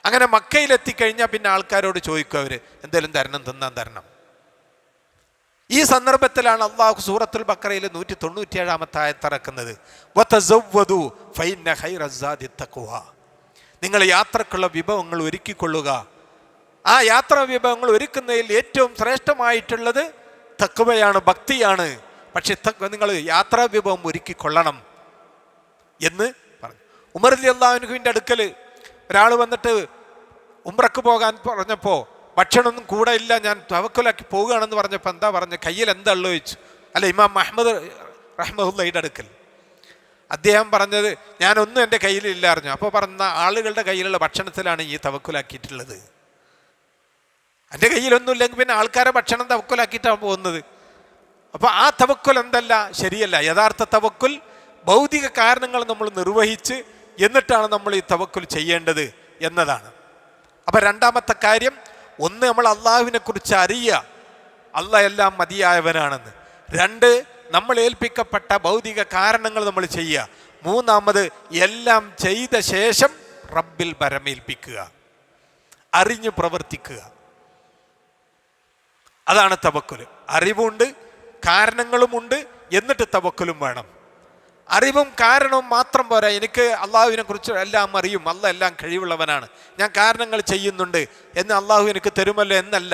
അങ്ങനെ മക്കയിലെത്തിക്കഴിഞ്ഞാൽ പിന്നെ ആൾക്കാരോട് ചോദിക്കും അവർ എന്തെങ്കിലും തരണം, തിന്നാൻ തരണം. ഈ സന്ദർഭത്തിലാണ് അള്ളാഹു സൂറത്തുൽ ബഖറയിൽ 197 ആയത്തിറക്കുന്നത്, വതസവ്വദു ഫഇന്ന ഖൈറസ്സാദി തഖ്വ, നിങ്ങൾ യാത്രക്കുള്ള വിഭവങ്ങൾ ഒരുക്കിക്കൊള്ളുക. ആ യാത്രാ വിഭവങ്ങൾ ഒരുക്കുന്നതിൽ ഏറ്റവും ശ്രേഷ്ഠമായിട്ടുള്ളത് തഖ്വയാണ്, ഭക്തിയാണ്. പക്ഷെ നിങ്ങൾ യാത്രാ വിഭവം ഒരുക്കിക്കൊള്ളണം എന്ന് പറഞ്ഞു. ഉമർ റളിയല്ലാഹു അൻഹുവിൻ്റെ അടുക്കൽ ഒരാൾ വന്നിട്ട് ഉംറക്ക് പോകാൻ പറഞ്ഞപ്പോൾ ഭക്ഷണമൊന്നും കൂടെ ഇല്ല, ഞാൻ തവക്കുലാക്കി പോവുകയാണെന്ന് പറഞ്ഞപ്പോൾ എന്താ പറഞ്ഞ്, കയ്യിൽ എന്താ ഉള്ളു ചോദിച്ചു. അല്ല, ഇമാം അഹ്മദ് റഹ്മത്തുള്ളാഹിയുടെ അടുക്കൽ അദ്ദേഹം പറഞ്ഞത് ഞാനൊന്നും എൻ്റെ കയ്യിലില്ല അറിഞ്ഞു. അപ്പോൾ പറഞ്ഞ ആളുകളുടെ കയ്യിലുള്ള ഭക്ഷണത്തിലാണ് ഈ തവക്കുലാക്കിയിട്ടുള്ളത്. എൻ്റെ കയ്യിലൊന്നും ഇല്ലെങ്കിൽ പിന്നെ ആൾക്കാരെ ഭക്ഷണം തവക്കുലാക്കിയിട്ടാണ് പോകുന്നത്. അപ്പോൾ ആ തവക്കുൽ എന്തല്ല, ശരിയല്ല. യഥാർത്ഥ തവക്കുൽ ഭൗതിക കാരണങ്ങൾ നമ്മൾ നിർവഹിച്ച് എന്നിട്ടാണ് നമ്മൾ ഈ തവക്കുൽ ചെയ്യേണ്ടത് എന്നതാണ്. അപ്പം രണ്ടാമത്തെ കാര്യം, ഒന്ന് നമ്മൾ അള്ളാഹുവിനെ കുറിച്ച് അറിയുക, അള്ളാഹ് എല്ലാം മതിയായവനാണെന്ന്. രണ്ട്, നമ്മൾ ഏൽപ്പിക്കപ്പെട്ട ഭൗതിക കാരണങ്ങൾ നമ്മൾ ചെയ്യുക. മൂന്നാമത്, എല്ലാം ചെയ്ത ശേഷം റബ്ബിൽ ബരമേൽപ്പിക്കുക, അറിഞ്ഞു പ്രവർത്തിക്കുക. അതാണ് തവക്കുൽ. അറിവുണ്ട്, കാരണങ്ങളുമുണ്ട്, എന്നിട്ട് തവക്കുലും വേണം. അറിവും കാരണവും മാത്രം പോരാ. എനിക്ക് അള്ളാഹുവിനെ കുറിച്ച് എല്ലാം അറിയും, അള്ളാഹ് എല്ലാം കഴിവുള്ളവനാണ്, ഞാൻ കാരണങ്ങൾ ചെയ്യുന്നുണ്ട് എന്ന് അള്ളാഹു എനിക്ക് തരുമല്ലോ എന്നല്ല,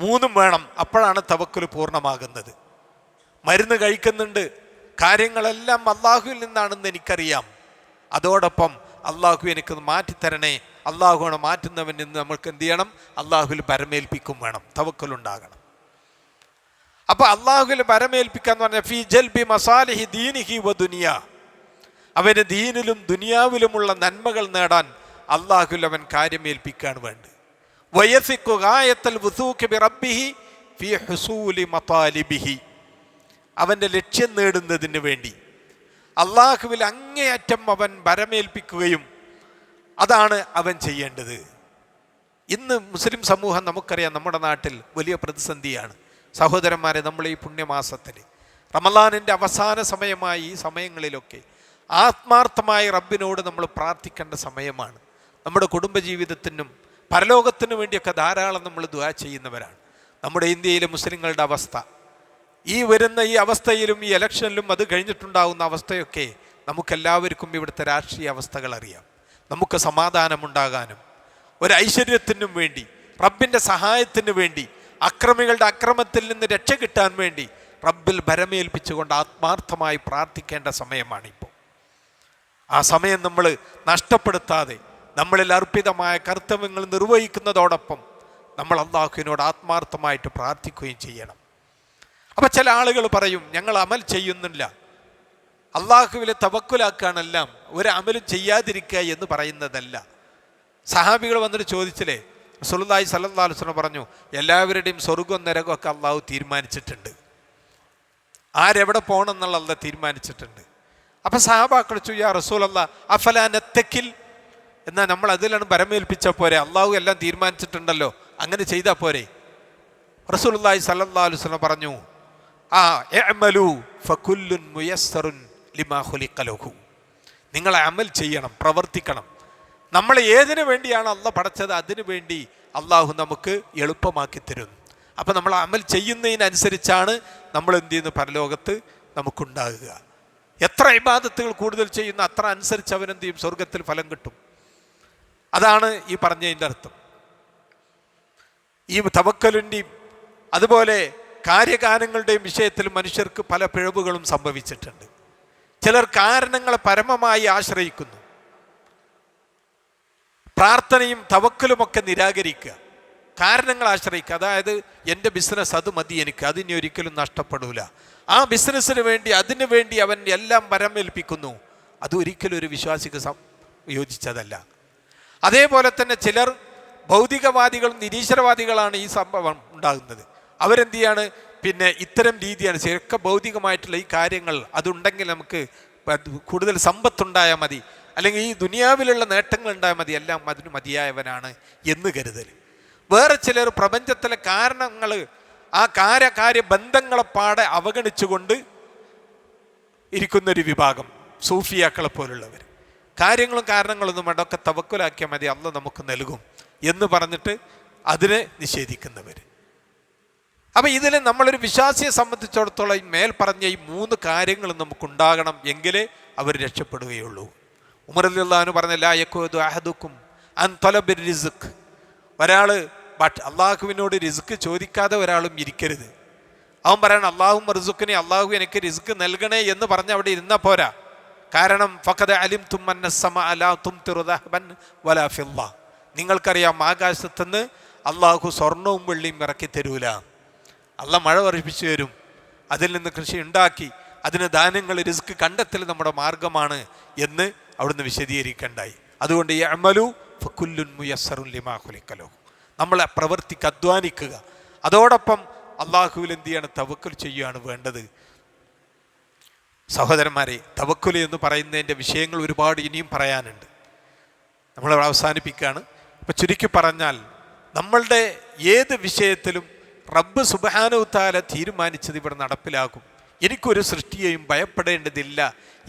മൂന്നും വേണം. അപ്പോഴാണ് തവക്കുൽ പൂർണ്ണമാകുന്നത്. മരുന്ന് കഴിക്കുന്നുണ്ട്, കാര്യങ്ങളെല്ലാം അള്ളാഹുവിൽ നിന്നാണെന്ന് എനിക്കറിയാം, അതോടൊപ്പം അള്ളാഹു എനിക്ക് മാറ്റിത്തരണേ, അള്ളാഹുവാണ് മാറ്റുന്നവൻ എന്ന് നമ്മൾക്ക് എന്ത് ചെയ്യണം, അള്ളാഹുവിൽ പരമേൽപ്പിക്കും വേണം, തവക്കുലുണ്ടാകണം. അപ്പൊ അള്ളാഹുവിൽ പരമേൽപ്പിക്കാന്ന് പറഞ്ഞാൽ ഫീ ജൽബി മസാലിഹി ദീനിഹി വ ദുനിയ, അവന് ദീനിലും ദുനിയാവിലുമുള്ള നന്മകൾ നേടാൻ അള്ളാഹുവിൽ അവൻ കാര്യമേൽപ്പിക്കാണ് വേണ്ടത്. വയസിഖു ഗായത്തൽ വുസൂഖി ബിറബ്ബിഹി ഫീ ഹുസൂലി മതാലിബിഹി, അവൻ്റെ ലക്ഷ്യം നേടുന്നതിന് വേണ്ടി അള്ളാഹുവിൽ അങ്ങേയറ്റം അവൻ ഭരമേൽപ്പിക്കുകയും അതാണ് അവൻ ചെയ്യേണ്ടത്. ഇന്ന് മുസ്ലിം സമൂഹം നമുക്കറിയാം, നമ്മുടെ നാട്ടിൽ വലിയ പ്രതിസന്ധിയാണ്. സഹോദരന്മാരെ, നമ്മൾ ഈ പുണ്യമാസത്തിൽ റമളാനിൻ്റെ അവസാന സമയമായി ഈ സമയങ്ങളിലൊക്കെ ആത്മാർത്ഥമായി റബ്ബിനോട് നമ്മൾ പ്രാർത്ഥിക്കേണ്ട സമയമാണ്. നമ്മുടെ കുടുംബജീവിതത്തിനും പരലോകത്തിനു വേണ്ടിയൊക്കെ ധാരാളം നമ്മൾ ദുആ ചെയ്യുന്നവരാണ്. നമ്മുടെ ഇന്ത്യയിലെ മുസ്ലിങ്ങളുടെ അവസ്ഥ, ഈ വരുന്ന ഈ അവസ്ഥയിലും ഈ ഇലക്ഷനിലും അത് കഴിഞ്ഞിട്ടുണ്ടാകുന്ന അവസ്ഥയൊക്കെ നമുക്കെല്ലാവർക്കും ഇവിടുത്തെ രാഷ്ട്രീയ അവസ്ഥകൾ അറിയാം. നമുക്ക് സമാധാനമുണ്ടാകാനും ഒരു ഐശ്വര്യത്തിനും വേണ്ടി, റബ്ബിൻ്റെ സഹായത്തിന് വേണ്ടി, അക്രമികളുടെ അക്രമത്തിൽ നിന്ന് രക്ഷ കിട്ടാൻ വേണ്ടി റബ്ബിൽ ഭരമേൽപ്പിച്ചുകൊണ്ട് ആത്മാർത്ഥമായി പ്രാർത്ഥിക്കേണ്ട സമയമാണിപ്പോൾ. ആ സമയം നമ്മൾ നഷ്ടപ്പെടുത്താതെ നമ്മളിൽ അർപ്പിതമായ കർത്തവ്യങ്ങൾ നിർവഹിക്കുന്നതോടൊപ്പം നമ്മൾ അല്ലാഹുവിനോട് ആത്മാർത്ഥമായിട്ട് പ്രാർത്ഥിക്കുകയും ചെയ്യണം. അപ്പം ചില ആളുകൾ പറയും ഞങ്ങൾ അമൽ ചെയ്യുന്നില്ല, അള്ളാഹുവിലെ തവക്കുലാക്കാനെല്ലാം ഒരു അമലും ചെയ്യാതിരിക്കുക എന്ന് പറയുന്നതല്ല. സഹാബികൾ വന്നിട്ട് ചോദിച്ചില്ലേ, റസൂലുള്ളാഹി സ്വല്ലല്ലാഹു അലൈഹി വസല്ലം പറഞ്ഞു എല്ലാവരുടെയും സ്വർഗ്ഗവും നരകമൊക്കെ അള്ളാഹു തീരുമാനിച്ചിട്ടുണ്ട്, ആരെവിടെ പോകണം എന്നുള്ള അള്ളാഹ് തീരുമാനിച്ചിട്ടുണ്ട്. അപ്പം സഹാബാക്കൾ ചോദിച്ചു യാ റസൂലല്ലാഹ് അഫലാ നത്തക്കിൽ, എന്നാൽ നമ്മൾ അതിലാണ് ഭരമേൽപ്പിച്ച പോരെ, അള്ളാഹു എല്ലാം തീരുമാനിച്ചിട്ടുണ്ടല്ലോ, അങ്ങനെ ചെയ്താൽ പോരെ? റസൂലുള്ളാഹി സ്വല്ലല്ലാഹു അലൈഹി വസല്ലം പറഞ്ഞു ഇഅ്മലൂ ഫകുല്ലുൻ മുയസ്സറുൻ ലിമാ ഖുലിഖ ലഹു, നിങ്ങൾ അമൽ ചെയ്യണം, പ്രവർത്തിക്കണം. നമ്മൾ ഏതിനു വേണ്ടിയാണ് അള്ളാഹ് പടച്ചത് അതിനു വേണ്ടി അള്ളാഹു നമുക്ക് എളുപ്പമാക്കി തരും. അപ്പം നമ്മൾ അമൽ ചെയ്യുന്നതിനനുസരിച്ചാണ് നമ്മൾ എന്ത് ചെയ്യുന്ന പരലോകത്ത് നമുക്കുണ്ടാകുക. എത്ര ഇബാദത്തുകൾ കൂടുതൽ ചെയ്യുന്ന അത്ര അനുസരിച്ച് അവനെന്ത് ചെയ്യും, സ്വർഗത്തിൽ ഫലം കിട്ടും. അതാണ് ഈ പറഞ്ഞതിൻ്റെ അർത്ഥം. ഈ തവക്കലിൻ്റെയും അതുപോലെ കാര്യകാരണങ്ങളുടെയും വിഷയത്തിൽ മനുഷ്യർക്ക് പല പിഴവുകളും സംഭവിച്ചിട്ടുണ്ട്. ചിലർ കാരണങ്ങളെ പരമമായി ആശ്രയിക്കുന്നു, പ്രാർത്ഥനയും തവക്കലുമൊക്കെ നിരാകരിക്കുക, കാരണങ്ങൾ ആശ്രയിക്കുക. അതായത് എൻ്റെ ബിസിനസ് അത് മതി, എനിക്ക് അതിനി ഒരിക്കലും നഷ്ടപ്പെടില്ല, ആ ബിസിനസ്സിന് വേണ്ടി അതിനു വേണ്ടി അവൻ എല്ലാം വരമേൽപ്പിക്കുന്നു. അത് ഒരിക്കലും ഒരു വിശ്വാസിക്ക് യോജിച്ചതല്ല. അതേപോലെ തന്നെ ചിലർ ഭൗതികവാദികളും നിരീശ്വരവാദികളാണ് ഈ സംഭവം ഉണ്ടാകുന്നത്. അവരെന്ത് ചെയ്യാണ്, പിന്നെ ഇത്തരം രീതിയാണ് ശരിക്കും ഭൗതികമായിട്ടുള്ള ഈ കാര്യങ്ങൾ അതുണ്ടെങ്കിൽ നമുക്ക് കൂടുതൽ സമ്പത്തുണ്ടായാൽ മതി, അല്ലെങ്കിൽ ഈ ദുനിയാവിലുള്ള നേട്ടങ്ങൾ ഉണ്ടായാൽ മതി, എല്ലാം അതിന് മതിയായവനാണ് എന്ന് കരുതൽ. വേറെ ചിലർ പ്രപഞ്ചത്തിലെ കാരണങ്ങൾ, ആ കാര്യ ബന്ധങ്ങളെ പാടെ അവഗണിച്ചുകൊണ്ട് ഇരിക്കുന്നൊരു വിഭാഗം സൂഫിയാക്കളെ പോലുള്ളവർ. കാര്യങ്ങളും കാരണങ്ങളൊന്നും അതൊക്കെ തവക്കുലാക്കിയാൽ മതി, അള്ളാഹ് നമുക്ക് നൽകും എന്ന് പറഞ്ഞിട്ട് അതിനെ നിഷേധിക്കുന്നവർ. അപ്പം ഇതിൽ നമ്മളൊരു വിശ്വാസിയെ സംബന്ധിച്ചിടത്തോളം മേൽ പറഞ്ഞ ഈ 3 കാര്യങ്ങൾ നമുക്കുണ്ടാകണം, എങ്കിലേ അവർ രക്ഷപ്പെടുകയുള്ളൂ. ഉമർ റളിയല്ലാഹു അൻഹു പറഞ്ഞ ലാ യഖൂദു അഹദുക്കും അൻ തലബിർ റിസ്ഖ്, ഒരാൾ അള്ളാഹുവിനോട് റിസ്ക് ചോദിക്കാതെ ഒരാളും ഇരിക്കരുത്. അവൻ പറയണം അല്ലാഹുമ്മ റിസ്ഖ്നി, അള്ളാഹു എനിക്ക് റിസ്ക് നൽകണേ എന്ന് പറഞ്ഞ് അവിടെ ഇരുന്നാൽ പോരാ. കാരണം ഫഖദ് അലിംതും അന്ന സമാഅ ലാ തുംതിറു ദഹബൻ വലാ ഫിദ്ദ, നിങ്ങൾക്കറിയാം ആകാശത്തുനിന്ന് അള്ളാഹു സ്വർണവും വെള്ളിയും ഇറക്കി തരൂല. അള്ളാഹ് മഴ വർഷിപ്പിച്ചു തരും, അതിൽ നിന്ന് കൃഷി ഉണ്ടാക്കി അതിന് ധാന്യങ്ങൾ റിസ്ക് കണ്ടെത്തൽ നമ്മുടെ മാർഗമാണ് എന്ന് അവിടുന്ന് വിശദീകരിക്കണ്ടായി. അതുകൊണ്ട് യഅമലു ഫകുല്ലുൻ മുയസ്സറുൻ ലിമാ ഖുലിഖ ലഹു, നമ്മളെ പ്രവൃത്തിക്ക് അധ്വാനിക്കുക, അതോടൊപ്പം അള്ളാഹുവിൽ എന്ത് ചെയ്യണം, തവക്കുൽ ചെയ്യുകയാണ് വേണ്ടത്. സഹോദരന്മാരെ, തവക്കുൽ എന്ന് പറയുന്നതിൻ്റെ വിഷയങ്ങൾ ഒരുപാട് ഇനിയും പറയാനുണ്ട്. നമ്മളവിടെ അവസാനിപ്പിക്കുകയാണ്. ഇപ്പം ചുരുക്കി പറഞ്ഞാൽ നമ്മളുടെ ഏത് വിഷയത്തിലും റബ്ബ് സുബ്ഹാനഹു തആല തീരുമാനിച്ചത് ഇവിടെ നടപ്പിലാകും, എനിക്കൊരു സൃഷ്ടിയെയും ഭയപ്പെടേണ്ടതില്ല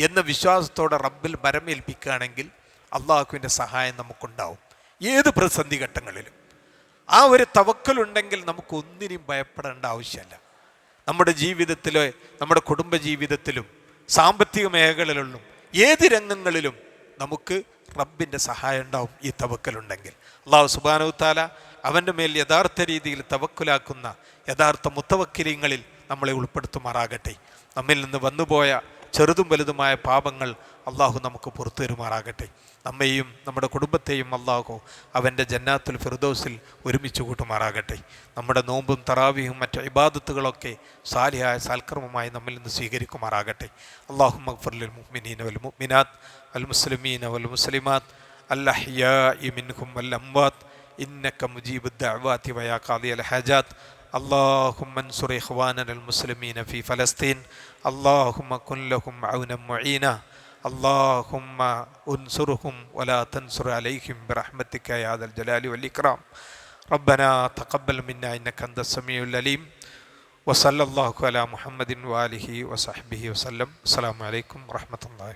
എന്ന വിശ്വാസത്തോടെ റബ്ബിൽ ബരമേൽപ്പിക്കുകയാണെങ്കിൽ അള്ളാഹുവിൻ്റെ സഹായം നമുക്കുണ്ടാവും ഏത് പ്രതിസന്ധി ഘട്ടങ്ങളിലും. ആ ഒരു തവക്കലുണ്ടെങ്കിൽ നമുക്കൊന്നിനും ഭയപ്പെടേണ്ട ആവശ്യമല്ല. നമ്മുടെ ജീവിതത്തിലോ നമ്മുടെ കുടുംബ ജീവിതത്തിലും സാമ്പത്തിക മേഖലകളിലും ഏത് രംഗങ്ങളിലും നമുക്ക് റബ്ബിൻ്റെ സഹായം ഉണ്ടാവും ഈ തവക്കലുണ്ടെങ്കിൽ. അള്ളാഹു സുബ്ഹാനഹു തആല അവൻ്റെ മേൽ യഥാർത്ഥ രീതിയിൽ തവക്കുലാക്കുന്ന യഥാർത്ഥ മുത്തവക്കിലീങ്ങളിൽ നമ്മളെ ഉൾപ്പെടുത്തുമാറാകട്ടെ. നമ്മിൽ നിന്ന് വന്നുപോയ ചെറുതും വലുതുമായ പാപങ്ങൾ അള്ളാഹു നമുക്ക് പുറത്തു തരുമാറാകട്ടെ. നമ്മെയും നമ്മുടെ കുടുംബത്തെയും അള്ളാഹു അവൻ്റെ ജന്നാത്തുൽ ഫിർദൗസിൽ ഒരുമിച്ച് കൂട്ടുമാറാകട്ടെ. നമ്മുടെ നോമ്പും തറാവിയും മറ്റ് ഇബാദത്തുകളൊക്കെ സാലിഹായ സൽക്കർമ്മമായി നമ്മിൽ നിന്ന് സ്വീകരിക്കുമാറാകട്ടെ. അല്ലാഹുമ്മ ഗ്ഫിർ ലിൽ മുഅ്മിനീന വൽ മുഅ്മിനാത്ത് വൽ മുസ്ലിമീന വൽ മുസ്ലിമാത്ത് അൽ അഹ്യാഇ മിൻഹും വൽ അംവാത്ത് ഇന്നക മുജീബുദ് ദഅവാതി വയാ ഖാദിയൽ ഹജാത്ത്. اللهم انصر إخواننا المسلمين في فلسطين، اللهم كن لهم عونا معينا، اللهم انصرهم ولا تنصر عليهم برحمتك يا ذا الجلال والإكرام. ربنا تقبل منا إنك أنت السميع العليم، وصلى الله على محمد وآله وصحبه وسلم. السلام عليكم ورحمة الله.